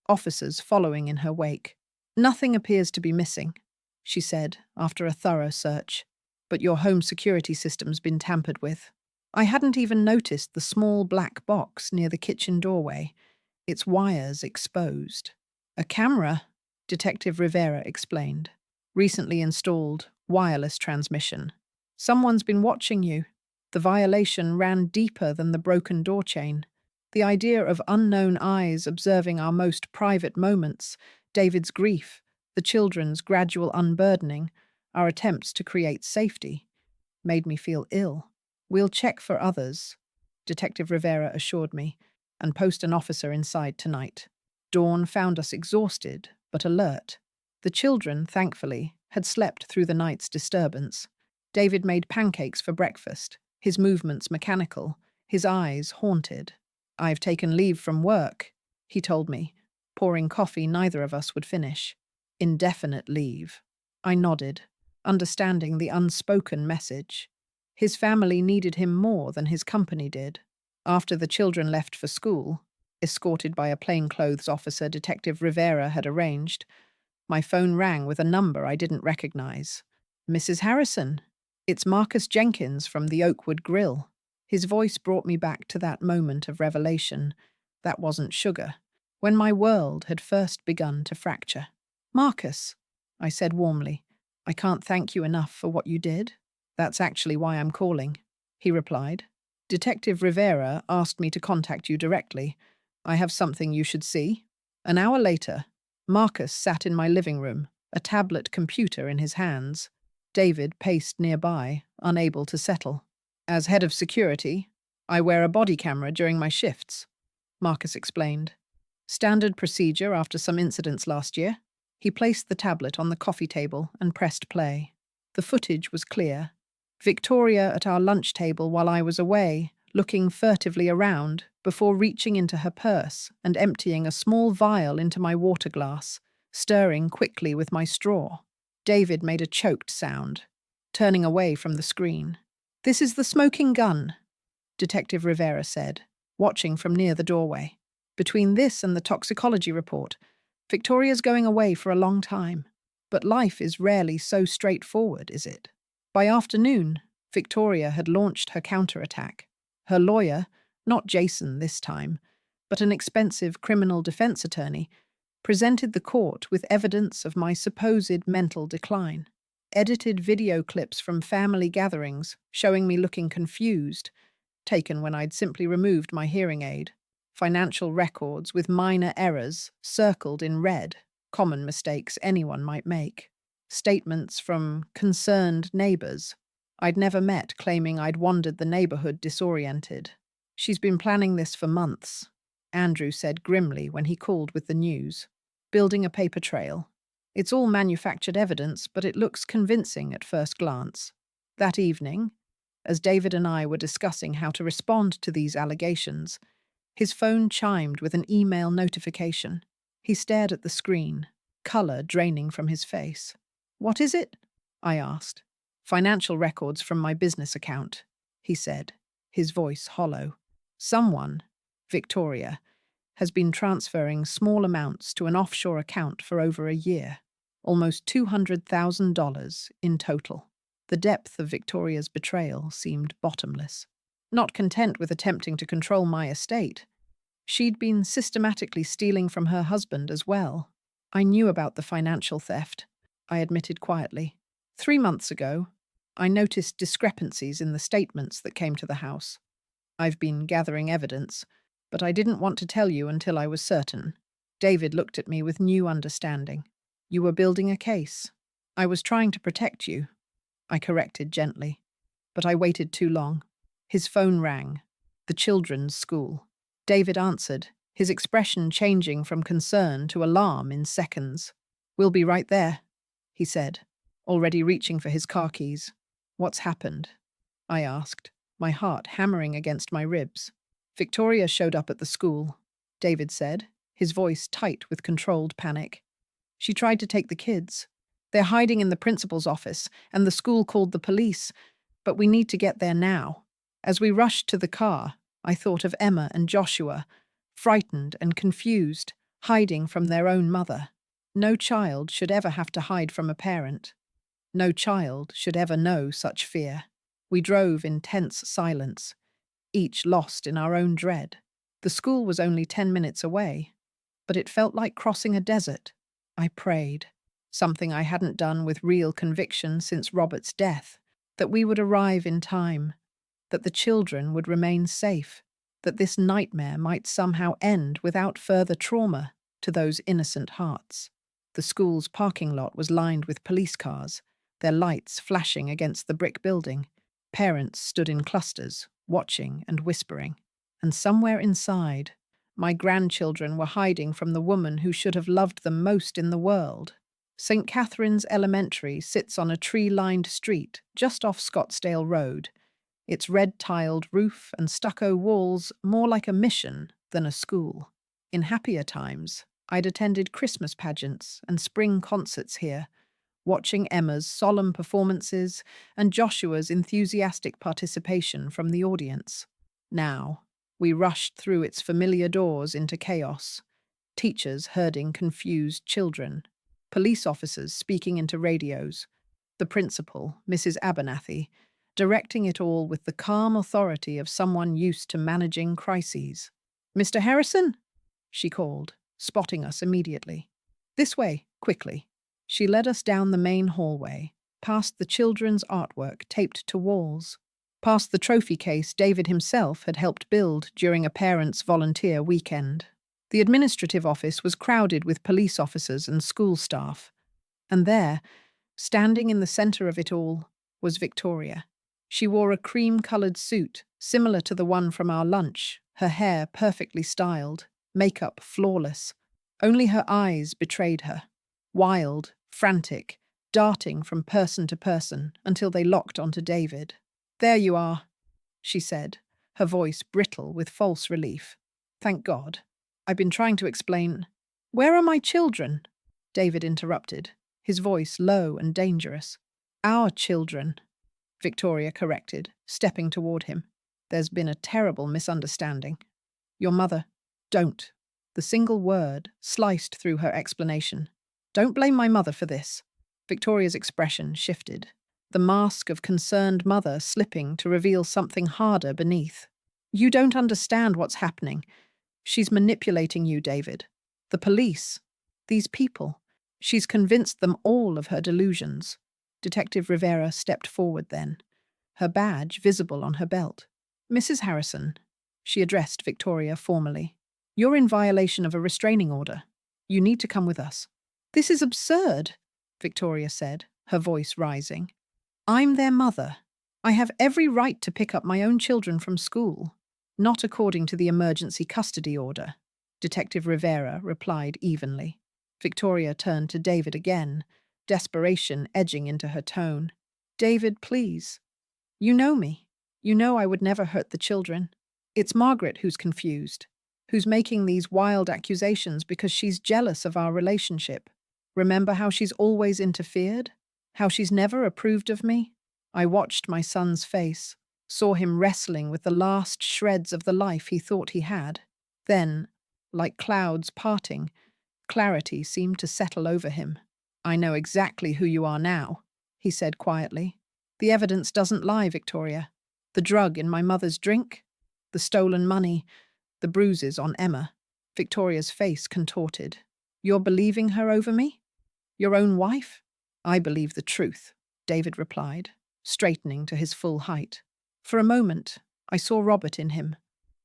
officers following in her wake. "Nothing appears to be missing," she said after a thorough search. "But your home security system's been tampered with." I hadn't even noticed the small black box near the kitchen doorway, its wires exposed. "A camera," Detective Rivera explained. "Recently installed wireless transmission. Someone's been watching you." The violation ran deeper than the broken door chain. The idea of unknown eyes observing our most private moments, David's grief, the children's gradual unburdening, our attempts to create safety, made me feel ill. "We'll check for others," Detective Rivera assured me, "and post an officer inside tonight." Dawn found us exhausted, but alert. The children, thankfully, had slept through the night's disturbance. David made pancakes for breakfast, his movements mechanical, his eyes haunted. "I've taken leave from work," he told me, pouring coffee neither of us would finish. "Indefinite leave." I nodded, understanding the unspoken message. His family needed him more than his company did. After the children left for school, escorted by a plainclothes officer Detective Rivera had arranged, my phone rang with a number I didn't recognize. "Mrs. Harrison, it's Marcus Jenkins from the Oakwood Grill." His voice brought me back to that moment of revelation. That wasn't sugar, when my world had first begun to fracture. "Marcus," I said warmly, "I can't thank you enough for what you did." "That's actually why I'm calling," he replied. "Detective Rivera asked me to contact you directly. I have something you should see." An hour later, Marcus sat in my living room, a tablet computer in his hands. David paced nearby, unable to settle. "As head of security, I wear a body camera during my shifts," Marcus explained. "Standard procedure after some incidents last year." He placed the tablet on the coffee table and pressed play. The footage was clear. Victoria at our lunch table while I was away, looking furtively around before reaching into her purse and emptying a small vial into my water glass, stirring quickly with my straw. David made a choked sound, turning away from the screen. "This is the smoking gun," Detective Rivera said, watching from near the doorway. "Between this and the toxicology report, Victoria's going away for a long time. But life is rarely so straightforward, is it?" By afternoon, Victoria had launched her counterattack. Her lawyer, not Jason this time, but an expensive criminal defense attorney, presented the court with evidence of my supposed mental decline. Edited video clips from family gatherings showing me looking confused, taken when I'd simply removed my hearing aid. Financial records with minor errors circled in red, common mistakes anyone might make. Statements from concerned neighbors I'd never met claiming I'd wandered the neighborhood disoriented. "She's been planning this for months," Andrew said grimly when he called with the news. "Building a paper trail. It's all manufactured evidence, but it looks convincing at first glance." That evening, as David and I were discussing how to respond to these allegations, his phone chimed with an email notification. He stared at the screen, color draining from his face. "What is it?" I asked. "Financial records from my business account," he said, his voice hollow. "Someone, Victoria, has been transferring small amounts to an offshore account for over a year. almost $200,000 in total. The depth of Victoria's betrayal seemed bottomless. Not content with attempting to control my estate, she'd been systematically stealing from her husband as well. I knew about the financial theft, I admitted quietly. 3 months ago, I noticed discrepancies in the statements that came to the house. I've been gathering evidence, but I didn't want to tell you until I was certain. David looked at me with new understanding. You were building a case. I was trying to protect you, I corrected gently. But I waited too long. His phone rang. The children's school. David answered, his expression changing from concern to alarm in seconds. We'll be right there, he said, already reaching for his car keys. What's happened? I asked, my heart hammering against my ribs. Victoria showed up at the school, David said, his voice tight with controlled panic. She tried to take the kids. They're hiding in the principal's office, and the school called the police, but we need to get there now. As we rushed to the car, I thought of Emma and Joshua, frightened and confused, hiding from their own mother. No child should ever have to hide from a parent. No child should ever know such fear. We drove in tense silence, each lost in our own dread. The school was only 10 minutes away, but it felt like crossing a desert. I prayed, something I hadn't done with real conviction since Robert's death, that we would arrive in time, that the children would remain safe, that this nightmare might somehow end without further trauma to those innocent hearts. The school's parking lot was lined with police cars, their lights flashing against the brick building. Parents stood in clusters, watching and whispering. And somewhere inside, my grandchildren were hiding from the woman who should have loved them most in the world. St. Catherine's Elementary sits on a tree-lined street just off Scottsdale Road, its red-tiled roof and stucco walls more like a mission than a school. In happier times, I'd attended Christmas pageants and spring concerts here, watching Emma's solemn performances and Joshua's enthusiastic participation from the audience. Now, we rushed through its familiar doors into chaos, teachers herding confused children, police officers speaking into radios, the principal, Mrs. Abernathy, directing it all with the calm authority of someone used to managing crises. "Mr. Harrison?" she called, spotting us immediately. "This way, quickly." She led us down the main hallway, past the children's artwork taped to walls, past the trophy case David himself had helped build during a parents' volunteer weekend. The administrative office was crowded with police officers and school staff, and there, standing in the center of it all, was Victoria. She wore a cream-colored suit, similar to the one from our lunch, her hair perfectly styled, makeup flawless. Only her eyes betrayed her, wild, frantic, darting from person to person until they locked onto David. "There you are," she said, her voice brittle with false relief. "Thank God. I've been trying to explain—" "Where are my children?" David interrupted, his voice low and dangerous. "Our children," Victoria corrected, stepping toward him. "There's been a terrible misunderstanding. Your mother—" "Don't." The single word sliced through her explanation. "Don't blame my mother for this." Victoria's expression shifted, the mask of concerned mother slipping to reveal something harder beneath. "You don't understand what's happening. She's manipulating you, David. The police. These people. She's convinced them all of her delusions." Detective Rivera stepped forward then, her badge visible on her belt. "Mrs. Harrison," she addressed Victoria formally, "you're in violation of a restraining order. You need to come with us." "This is absurd," Victoria said, her voice rising. "I'm their mother. I have every right to pick up my own children from school." "Not according to the emergency custody order," Detective Rivera replied evenly. Victoria turned to David again, desperation edging into her tone. "David, please. You know me. You know I would never hurt the children. It's Margaret who's confused, who's making these wild accusations because she's jealous of our relationship. Remember how she's always interfered? How she's never approved of me?" I watched my son's face, saw him wrestling with the last shreds of the life he thought he had. Then, like clouds parting, clarity seemed to settle over him. I know exactly who you are now, he said quietly. The evidence doesn't lie, Victoria. The drug in my mother's drink, the stolen money, the bruises on Emma. Victoria's face contorted. You're believing her over me? Your own wife? I believe the truth, David replied, straightening to his full height. For a moment, I saw Robert in him,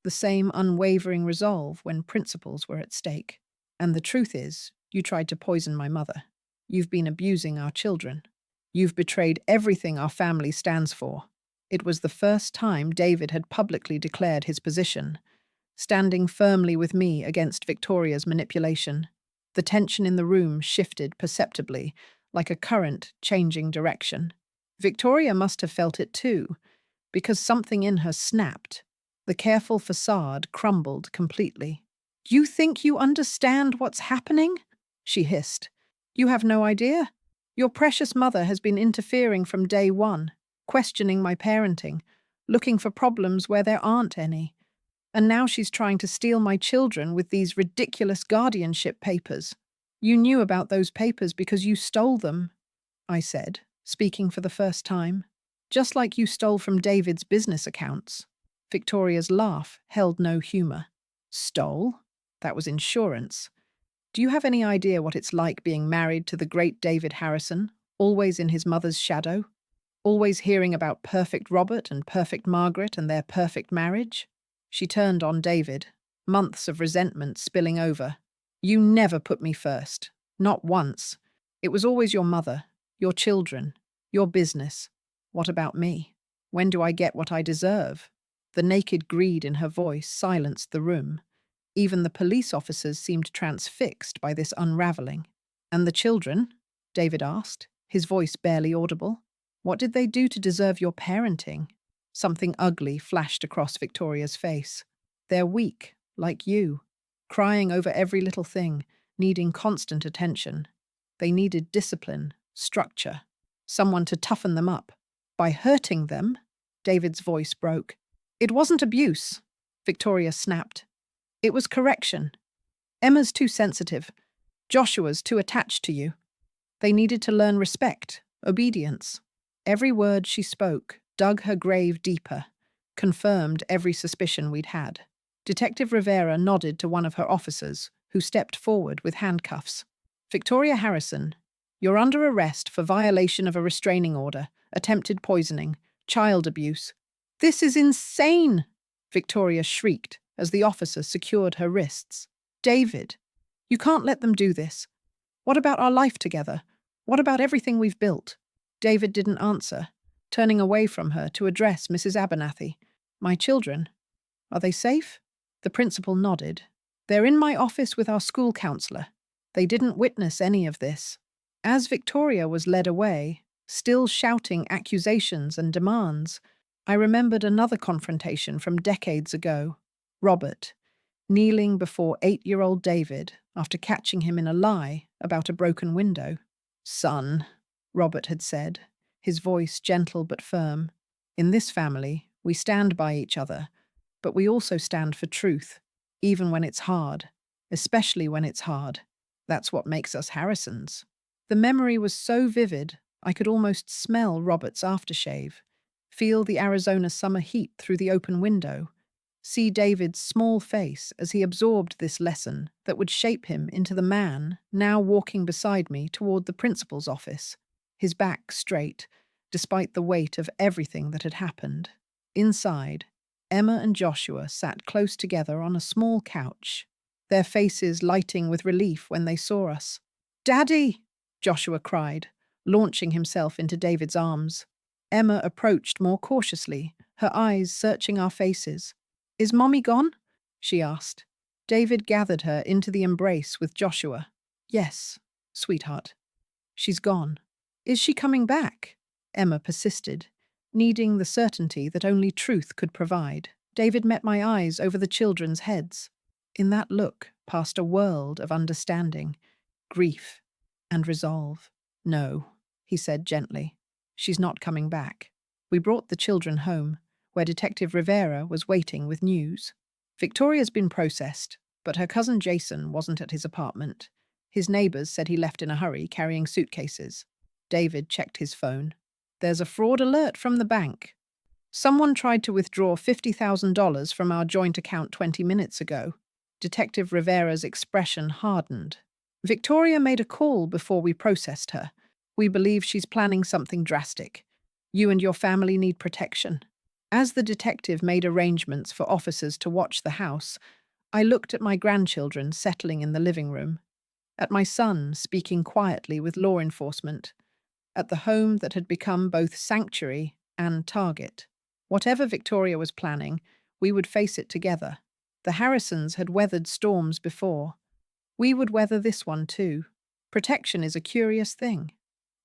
the same unwavering resolve when principles were at stake. And the truth is, you tried to poison my mother. You've been abusing our children. You've betrayed everything our family stands for. It was the first time David had publicly declared his position, standing firmly with me against Victoria's manipulation. The tension in the room shifted perceptibly, like a current changing direction. Victoria must have felt it too, because something in her snapped. The careful facade crumbled completely. You think you understand what's happening? She hissed. You have no idea. Your precious mother has been interfering from day one, questioning my parenting, looking for problems where there aren't any. And now she's trying to steal my children with these ridiculous guardianship papers. You knew about those papers because you stole them, I said, speaking for the first time. Just like you stole from David's business accounts. Victoria's laugh held no humor. Stole? That was insurance. Do you have any idea what it's like being married to the great David Harrison, always in his mother's shadow? Always hearing about perfect Robert and perfect Margaret and their perfect marriage? She turned on David, months of resentment spilling over. You never put me first. Not once. It was always your mother, your children, your business. What about me? When do I get what I deserve? The naked greed in her voice silenced the room. Even the police officers seemed transfixed by this unraveling. And the children? David asked, his voice barely audible. What did they do to deserve your parenting? Something ugly flashed across Victoria's face. They're weak, like you, crying over every little thing, needing constant attention. They needed discipline, structure, someone to toughen them up. By hurting them, David's voice broke. It wasn't abuse, Victoria snapped. It was correction. Emma's too sensitive. Joshua's too attached to you. They needed to learn respect, obedience. Every word she spoke dug her grave deeper, confirmed every suspicion we'd had. Detective Rivera nodded to one of her officers, who stepped forward with handcuffs. Victoria Harrison, you're under arrest for violation of a restraining order, attempted poisoning, child abuse. This is insane, Victoria shrieked as the officer secured her wrists. David, you can't let them do this. What about our life together? What about everything we've built? David didn't answer, turning away from her to address Mrs. Abernathy. My children, are they safe? The principal nodded. They're in my office with our school counselor. They didn't witness any of this. As Victoria was led away, still shouting accusations and demands, I remembered another confrontation from decades ago. Robert, kneeling before 8-year-old David after catching him in a lie about a broken window. Son, Robert had said, his voice gentle but firm. In this family, we stand by each other, but we also stand for truth, even when it's hard, especially when it's hard. That's what makes us Harrisons. The memory was so vivid, I could almost smell Robert's aftershave, feel the Arizona summer heat through the open window, see David's small face as he absorbed this lesson that would shape him into the man now walking beside me toward the principal's office, his back straight, despite the weight of everything that had happened. Inside, Emma and Joshua sat close together on a small couch, their faces lighting with relief when they saw us. "Daddy!" Joshua cried, launching himself into David's arms. Emma approached more cautiously, her eyes searching our faces. "Is Mommy gone?" she asked. David gathered her into the embrace with Joshua. "Yes, sweetheart. She's gone." "Is she coming back?" Emma persisted, needing the certainty that only truth could provide. David met my eyes over the children's heads. In that look passed a world of understanding, grief, and resolve. "No," he said gently. "She's not coming back." We brought the children home, where Detective Rivera was waiting with news. Victoria's been processed, but her cousin Jason wasn't at his apartment. His neighbors said he left in a hurry, carrying suitcases. David checked his phone. There's a fraud alert from the bank. Someone tried to withdraw $50,000 from our joint account 20 minutes ago. Detective Rivera's expression hardened. Victoria made a call before we processed her. We believe she's planning something drastic. You and your family need protection. As the detective made arrangements for officers to watch the house, I looked at my grandchildren settling in the living room, at my son speaking quietly with law enforcement, at the home that had become both sanctuary and target. Whatever Victoria was planning, we would face it together. The Harrisons had weathered storms before. We would weather this one too. Protection is a curious thing.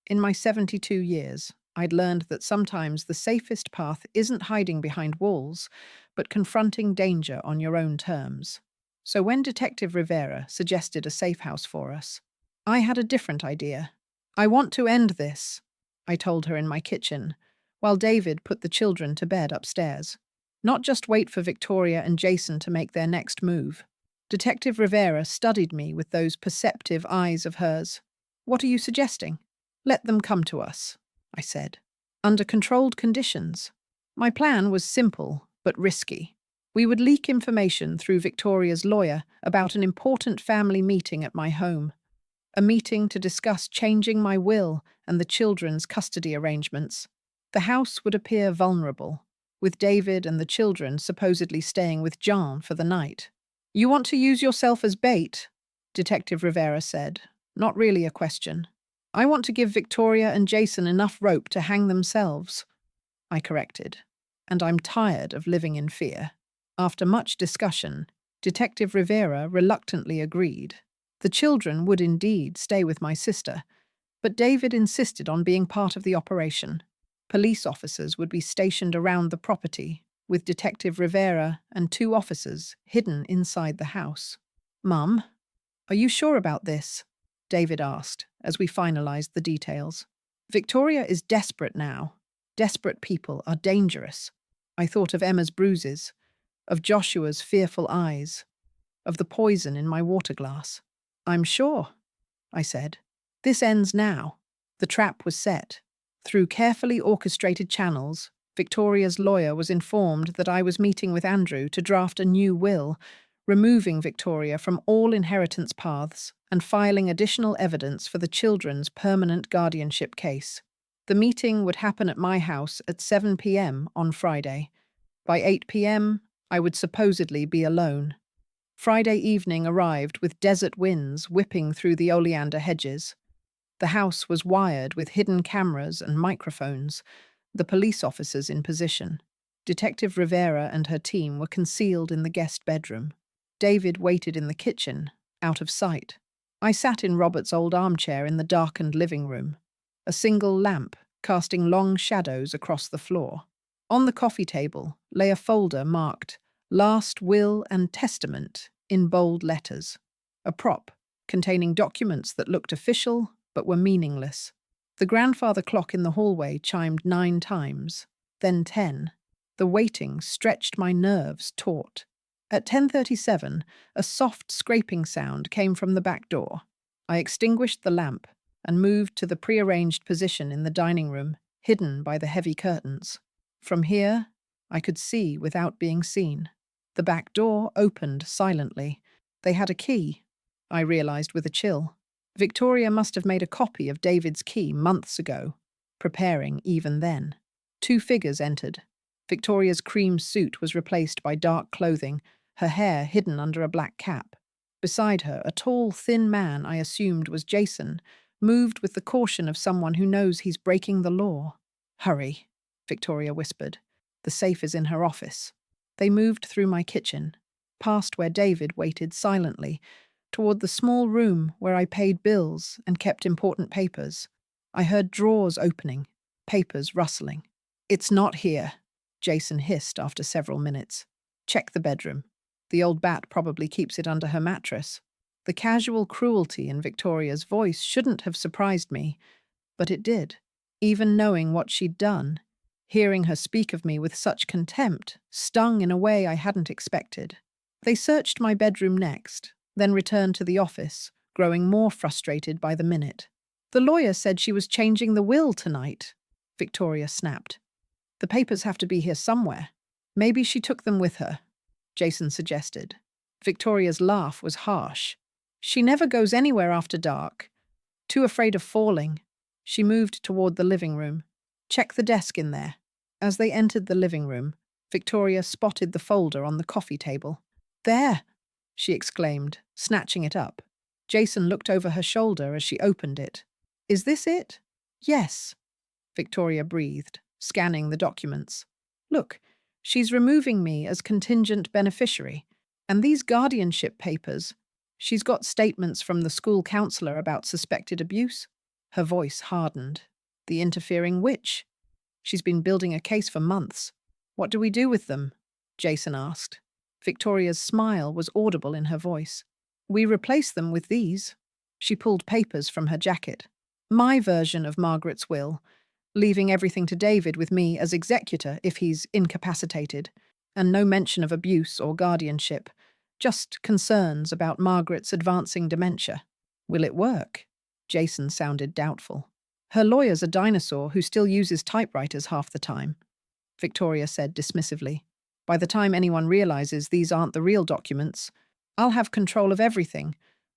In my 72 years, I'd learned that sometimes the safest path isn't hiding behind walls, but confronting danger on your own terms. So when Detective Rivera suggested a safe house for us, I had a different idea. I want to end this, I told her in my kitchen, while David put the children to bed upstairs. Not just wait for Victoria and Jason to make their next move. Detective Rivera studied me with those perceptive eyes of hers. What are you suggesting? Let them come to us, I said. Under controlled conditions. My plan was simple, but risky. We would leak information through Victoria's lawyer about an important family meeting at my home. A meeting to discuss changing my will and the children's custody arrangements. The house would appear vulnerable, with David and the children supposedly staying with John for the night. You want to use yourself as bait, Detective Rivera said. Not really a question. I want to give Victoria and Jason enough rope to hang themselves, I corrected. And I'm tired of living in fear. After much discussion, Detective Rivera reluctantly agreed. The children would indeed stay with my sister, but David insisted on being part of the operation. Police officers would be stationed around the property, with Detective Rivera and 2 officers hidden inside the house. Mum, are you sure about this? David asked, as we finalized the details. Victoria is desperate now. Desperate people are dangerous. I thought of Emma's bruises, of Joshua's fearful eyes, of the poison in my water glass. I'm sure, I said. This ends now. The trap was set. Through carefully orchestrated channels, Victoria's lawyer was informed that I was meeting with Andrew to draft a new will, removing Victoria from all inheritance paths and filing additional evidence for the children's permanent guardianship case. The meeting would happen at my house at 7 p.m. on Friday. By 8 p.m., I would supposedly be alone. Friday evening arrived with desert winds whipping through the oleander hedges. The house was wired with hidden cameras and microphones, the police officers in position. Detective Rivera and her team were concealed in the guest bedroom. David waited in the kitchen, out of sight. I sat in Robert's old armchair in the darkened living room, a single lamp casting long shadows across the floor. On the coffee table lay a folder marked Last Will and Testament in bold letters, a prop containing documents that looked official but were meaningless. The grandfather clock in the hallway chimed 9 times, then 10. The waiting stretched my nerves taut. At 10:37, a soft scraping sound came from the back door. I extinguished the lamp and moved to the prearranged position in the dining room, hidden by the heavy curtains. From here, I could see without being seen. The back door opened silently. They had a key, I realized with a chill. Victoria must have made a copy of David's key months ago, preparing even then. 2 figures entered. Victoria's cream suit was replaced by dark clothing, her hair hidden under a black cap. Beside her, a tall, thin man I assumed was Jason, moved with the caution of someone who knows he's breaking the law. Hurry, Victoria whispered. The safe is in her office. They moved through my kitchen, past where David waited silently, toward the small room where I paid bills and kept important papers. I heard drawers opening, papers rustling. It's not here, Jason hissed after several minutes. Check the bedroom. The old bat probably keeps it under her mattress. The casual cruelty in Victoria's voice shouldn't have surprised me, but it did. Even knowing what she'd done, hearing her speak of me with such contempt stung in a way I hadn't expected. They searched my bedroom next, then returned to the office, growing more frustrated by the minute. The lawyer said she was changing the will tonight, Victoria snapped. The papers have to be here somewhere. Maybe she took them with her, Jason suggested. Victoria's laugh was harsh. She never goes anywhere after dark. Too afraid of falling. She moved toward the living room. Check the desk in there. As they entered the living room, Victoria spotted the folder on the coffee table. There, she exclaimed, snatching it up. Jason looked over her shoulder as she opened it. Is this it? Yes, Victoria breathed, scanning the documents. Look, she's removing me as contingent beneficiary. And these guardianship papers, she's got statements from the school counselor about suspected abuse. Her voice hardened. The interfering witch. She's been building a case for months. What do we do with them? Jason asked. Victoria's smile was audible in her voice. We replace them with these. She pulled papers from her jacket. My version of Margaret's will, leaving everything to David with me as executor if he's incapacitated, and no mention of abuse or guardianship, just concerns about Margaret's advancing dementia. Will it work? Jason sounded doubtful. Her lawyer's a dinosaur who still uses typewriters half the time, Victoria said dismissively. By the time anyone realizes these aren't the real documents, I'll have control of everything.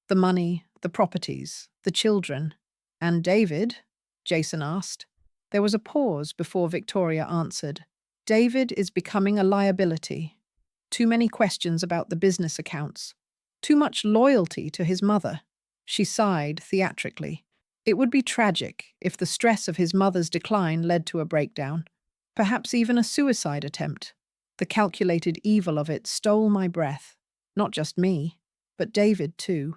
The money, the properties, the children. And David? Jason asked. There was a pause before Victoria answered. David is becoming a liability. Too many questions about the business accounts. Too much loyalty to his mother. She sighed theatrically. It would be tragic if the stress of his mother's decline led to a breakdown. Perhaps even a suicide attempt. The calculated evil of it stole my breath. Not just me, but David too.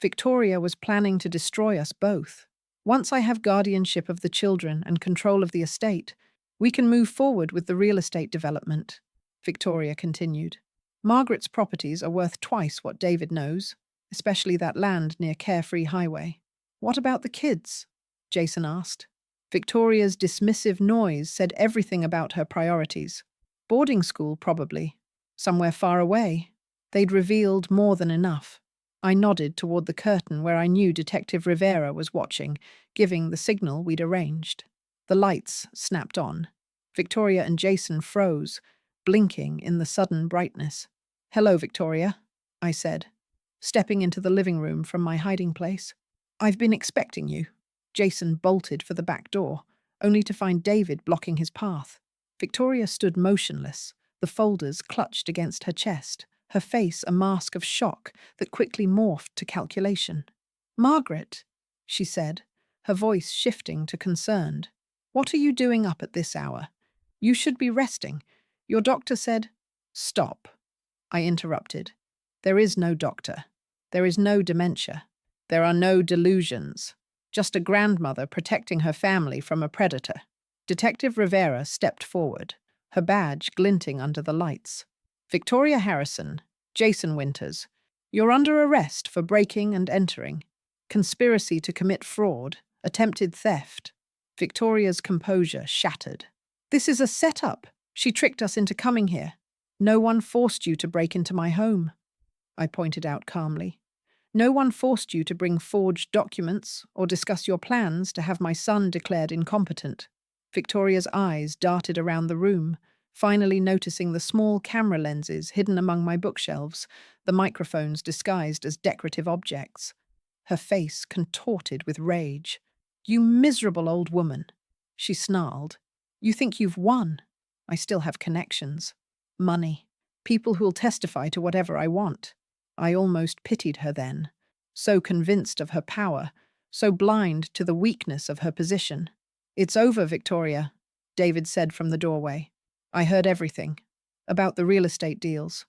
Victoria was planning to destroy us both. Once I have guardianship of the children and control of the estate, we can move forward with the real estate development, Victoria continued. Margaret's properties are worth twice what David knows, especially that land near Carefree Highway. What about the kids? Jason asked. Victoria's dismissive noise said everything about her priorities. Boarding school, probably. Somewhere far away. They'd revealed more than enough. I nodded toward the curtain where I knew Detective Rivera was watching, giving the signal we'd arranged. The lights snapped on. Victoria and Jason froze, blinking in the sudden brightness. Hello, Victoria, I said, stepping into the living room from my hiding place. I've been expecting you. Jason bolted for the back door, only to find David blocking his path. Victoria stood motionless, the folders clutched against her chest, her face a mask of shock that quickly morphed to calculation. Margaret, she said, her voice shifting to concerned. What are you doing up at this hour? You should be resting. Your doctor said— Stop, I interrupted. There is no doctor. There is no dementia. There are no delusions. Just a grandmother protecting her family from a predator. Detective Rivera stepped forward, her badge glinting under the lights. Victoria Harrison, Jason Winters, you're under arrest for breaking and entering, conspiracy to commit fraud, attempted theft. Victoria's composure shattered. This is a setup. She tricked us into coming here. No one forced you to break into my home, I pointed out calmly. No one forced you to bring forged documents or discuss your plans to have my son declared incompetent. Victoria's eyes darted around the room, finally noticing the small camera lenses hidden among my bookshelves, the microphones disguised as decorative objects. Her face contorted with rage. You miserable old woman, she snarled. You think you've won? I still have connections. Money. People who'll testify to whatever I want. I almost pitied her then, so convinced of her power, so blind to the weakness of her position. It's over, Victoria, David said from the doorway. I heard everything. About the real estate deals.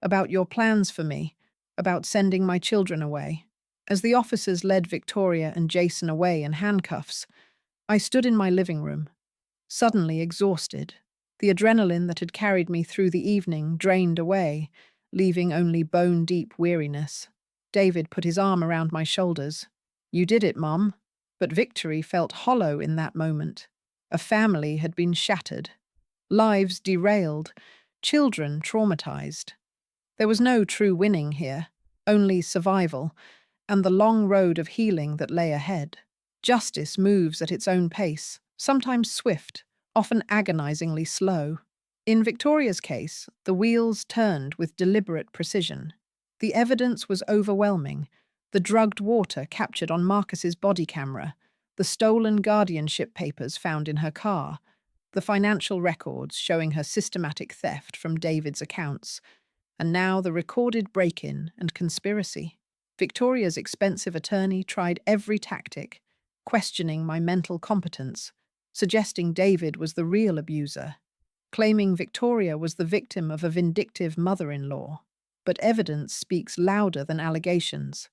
About your plans for me. About sending my children away. As the officers led Victoria and Jason away in handcuffs, I stood in my living room, suddenly exhausted. The adrenaline that had carried me through the evening drained away, leaving only bone-deep weariness. David put his arm around my shoulders. You did it, Mom. But victory felt hollow in that moment. A family had been shattered. Lives derailed. Children traumatized. There was no true winning here, only survival. and the long road of healing that lay ahead. Justice moves at its own pace, sometimes swift, often agonizingly slow. In Victoria's case, the wheels turned with deliberate precision. The evidence was overwhelming. The drugged water captured on Marcus's body camera, the stolen guardianship papers found in her car, the financial records showing her systematic theft from David's accounts, and now the recorded break-in and conspiracy. Victoria's expensive attorney tried every tactic, questioning my mental competence, suggesting David was the real abuser, claiming Victoria was the victim of a vindictive mother-in-law. But evidence speaks louder than allegations,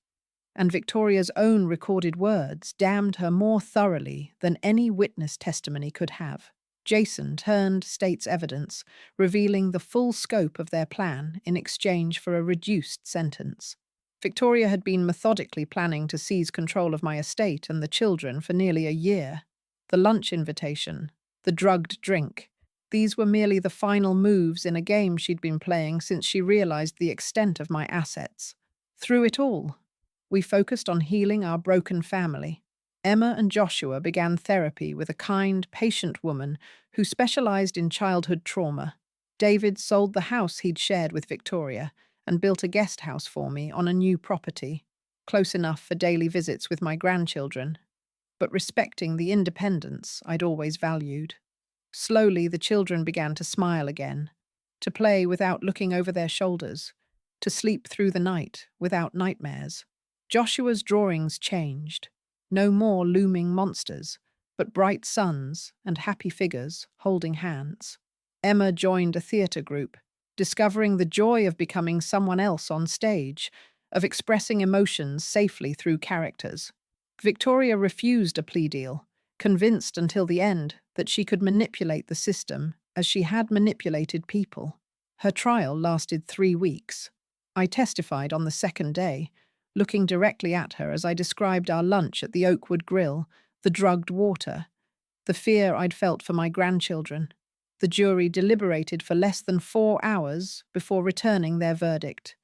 and Victoria's own recorded words damned her more thoroughly than any witness testimony could have. Jason turned state's evidence, revealing the full scope of their plan in exchange for a reduced sentence. Victoria had been methodically planning to seize control of my estate and the children for nearly a year. The lunch invitation, the drugged drink, these were merely the final moves in a game she'd been playing since she realized the extent of my assets. Through it all, we focused on healing our broken family. Emma and Joshua began therapy with a kind, patient woman who specialized in childhood trauma. David sold the house he'd shared with Victoria and built a guest house for me on a new property, close enough for daily visits with my grandchildren, but respecting the independence I'd always valued. Slowly, the children began to smile again, to play without looking over their shoulders, to sleep through the night without nightmares. Joshua's drawings changed. No more looming monsters, but bright suns and happy figures holding hands. Emma joined a theatre group, discovering the joy of becoming someone else on stage, of expressing emotions safely through characters. Victoria refused a plea deal, convinced until the end that she could manipulate the system as she had manipulated people. Her trial lasted 3 weeks. I testified on the second day, looking directly at her as I described our lunch at the Oakwood Grill, the drugged water, the fear I'd felt for my grandchildren. The jury deliberated for less than 4 hours before returning their verdict.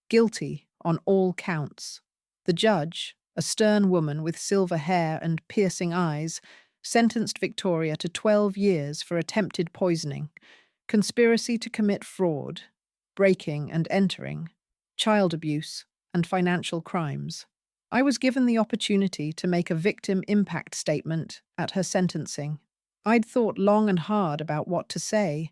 Guilty on all counts. The judge, a stern woman with silver hair and piercing eyes, sentenced Victoria to 12 years for attempted poisoning, conspiracy to commit fraud, breaking and entering, child abuse, and financial crimes. I was given the opportunity to make a victim impact statement at her sentencing. I'd thought long and hard about what to say,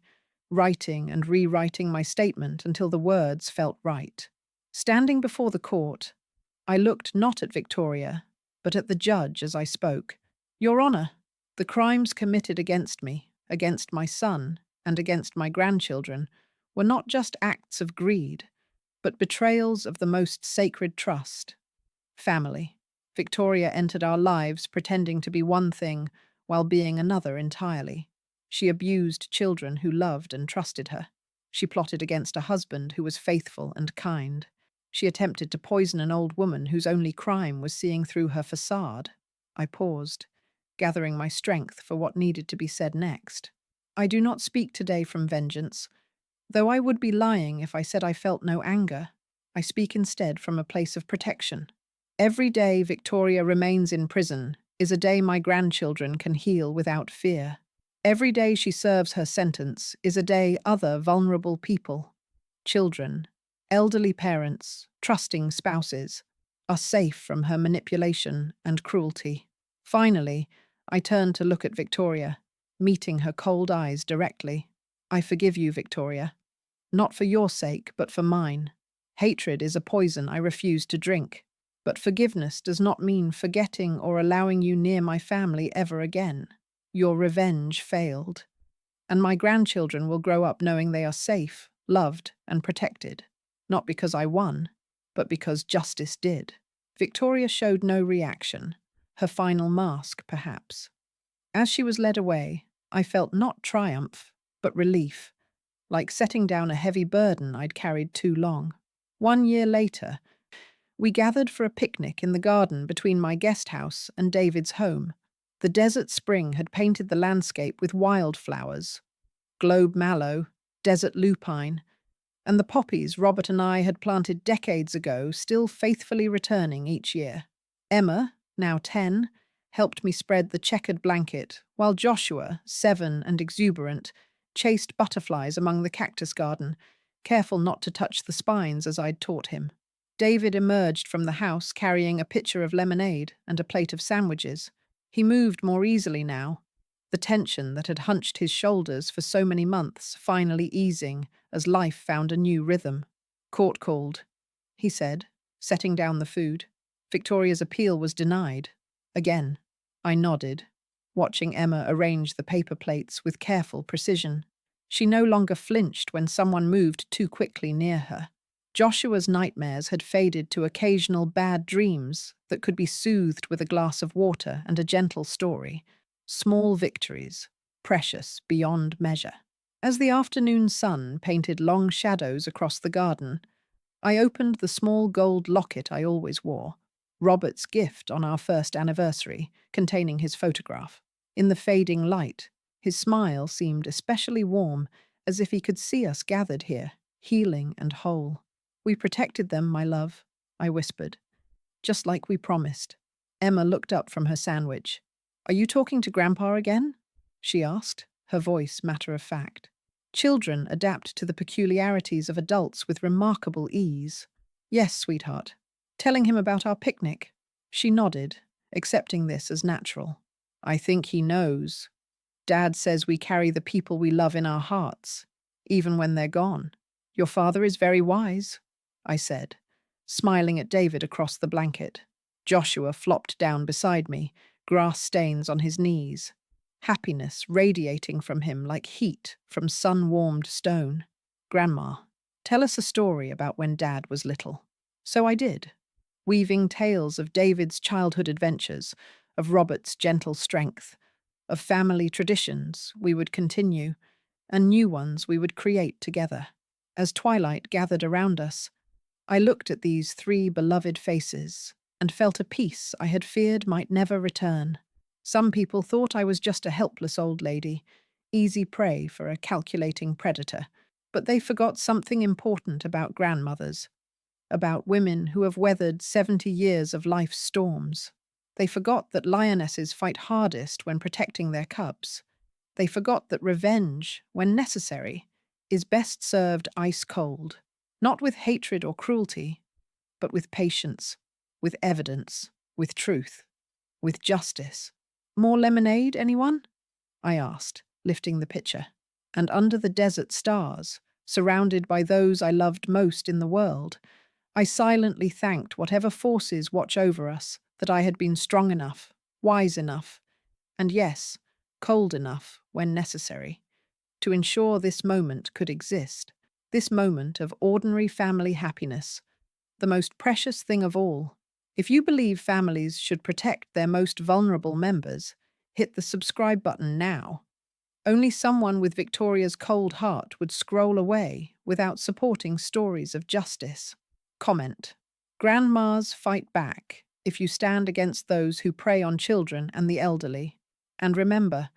writing and rewriting my statement until the words felt right. Standing before the court, I looked not at Victoria, but at the judge as I spoke. Your Honour, the crimes committed against me, against my son, and against my grandchildren were not just acts of greed, but betrayals of the most sacred trust. Family. Victoria entered our lives pretending to be one thing while being another entirely. She abused children who loved and trusted her. She plotted against a husband who was faithful and kind. She attempted to poison an old woman whose only crime was seeing through her facade. I paused, gathering my strength for what needed to be said next. I do not speak today from vengeance, though I would be lying if I said I felt no anger. I speak instead from a place of protection. Every day Victoria remains in prison is a day my grandchildren can heal without fear. Every day she serves her sentence is a day other vulnerable people, children, elderly parents, trusting spouses, are safe from her manipulation and cruelty. Finally, I turned to look at Victoria, meeting her cold eyes directly. I forgive you, Victoria. Not for your sake, but for mine. Hatred is a poison I refuse to drink. But forgiveness does not mean forgetting or allowing you near my family ever again. Your revenge failed. And my grandchildren will grow up knowing they are safe, loved, and protected. Not because I won, but because justice did. Victoria showed no reaction. Her final mask, perhaps. As she was led away, I felt not triumph, but relief, like setting down a heavy burden I'd carried too long. 1 year later, we gathered for a picnic in the garden between my guest house and David's home. The desert spring had painted the landscape with wildflowers, globe mallow, desert lupine, and the poppies Robert and I had planted decades ago still faithfully returning each year. Emma, now 10, helped me spread the checkered blanket, while Joshua, 7 and exuberant, chased butterflies among the cactus garden, careful not to touch the spines as I'd taught him. David emerged from the house carrying a pitcher of lemonade and a plate of sandwiches. He moved more easily now, the tension that had hunched his shoulders for so many months finally easing as life found a new rhythm. "Court called," he said, setting down the food. Victoria's appeal was denied. Again. I nodded, watching Emma arrange the paper plates with careful precision. She no longer flinched when someone moved too quickly near her. Joshua's nightmares had faded to occasional bad dreams that could be soothed with a glass of water and a gentle story. Small victories, precious beyond measure. As the afternoon sun painted long shadows across the garden, I opened the small gold locket I always wore, Robert's gift on our first anniversary, containing his photograph. In the fading light, his smile seemed especially warm, as if he could see us gathered here, healing and whole. "We protected them, my love," I whispered, "just like we promised." Emma looked up from her sandwich. "Are you talking to Grandpa again?" she asked, her voice matter of fact. Children adapt to the peculiarities of adults with remarkable ease. "Yes, sweetheart. Telling him about our picnic." She nodded, accepting this as natural. "I think he knows. Dad says we carry the people we love in our hearts, even when they're gone. Your father is very wise," I said, smiling at David across the blanket. Joshua flopped down beside me, grass stains on his knees, happiness radiating from him like heat from sun-warmed stone. "Grandma, tell us a story about when Dad was little." So I did, weaving tales of David's childhood adventures, of Robert's gentle strength, of family traditions we would continue, and new ones we would create together. As twilight gathered around us, I looked at these 3 beloved faces and felt a peace I had feared might never return. Some people thought I was just a helpless old lady, easy prey for a calculating predator, but they forgot something important about grandmothers, about women who have weathered 70 years of life's storms. They forgot that lionesses fight hardest when protecting their cubs. They forgot that revenge, when necessary, is best served ice-cold, not with hatred or cruelty, but with patience, with evidence, with truth, with justice. "More lemonade, anyone?" I asked, lifting the pitcher. And under the desert stars, surrounded by those I loved most in the world, I silently thanked whatever forces watch over us that I had been strong enough, wise enough, and yes, cold enough when necessary, to ensure this moment could exist, this moment of ordinary family happiness, the most precious thing of all. If you believe families should protect their most vulnerable members, hit the subscribe button now. Only someone with Victoria's cold heart would scroll away without supporting stories of justice. Comment: Grandmas fight back if you stand against those who prey on children and the elderly. And remember,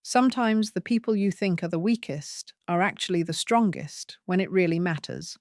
sometimes the people you think are the weakest are actually the strongest when it really matters.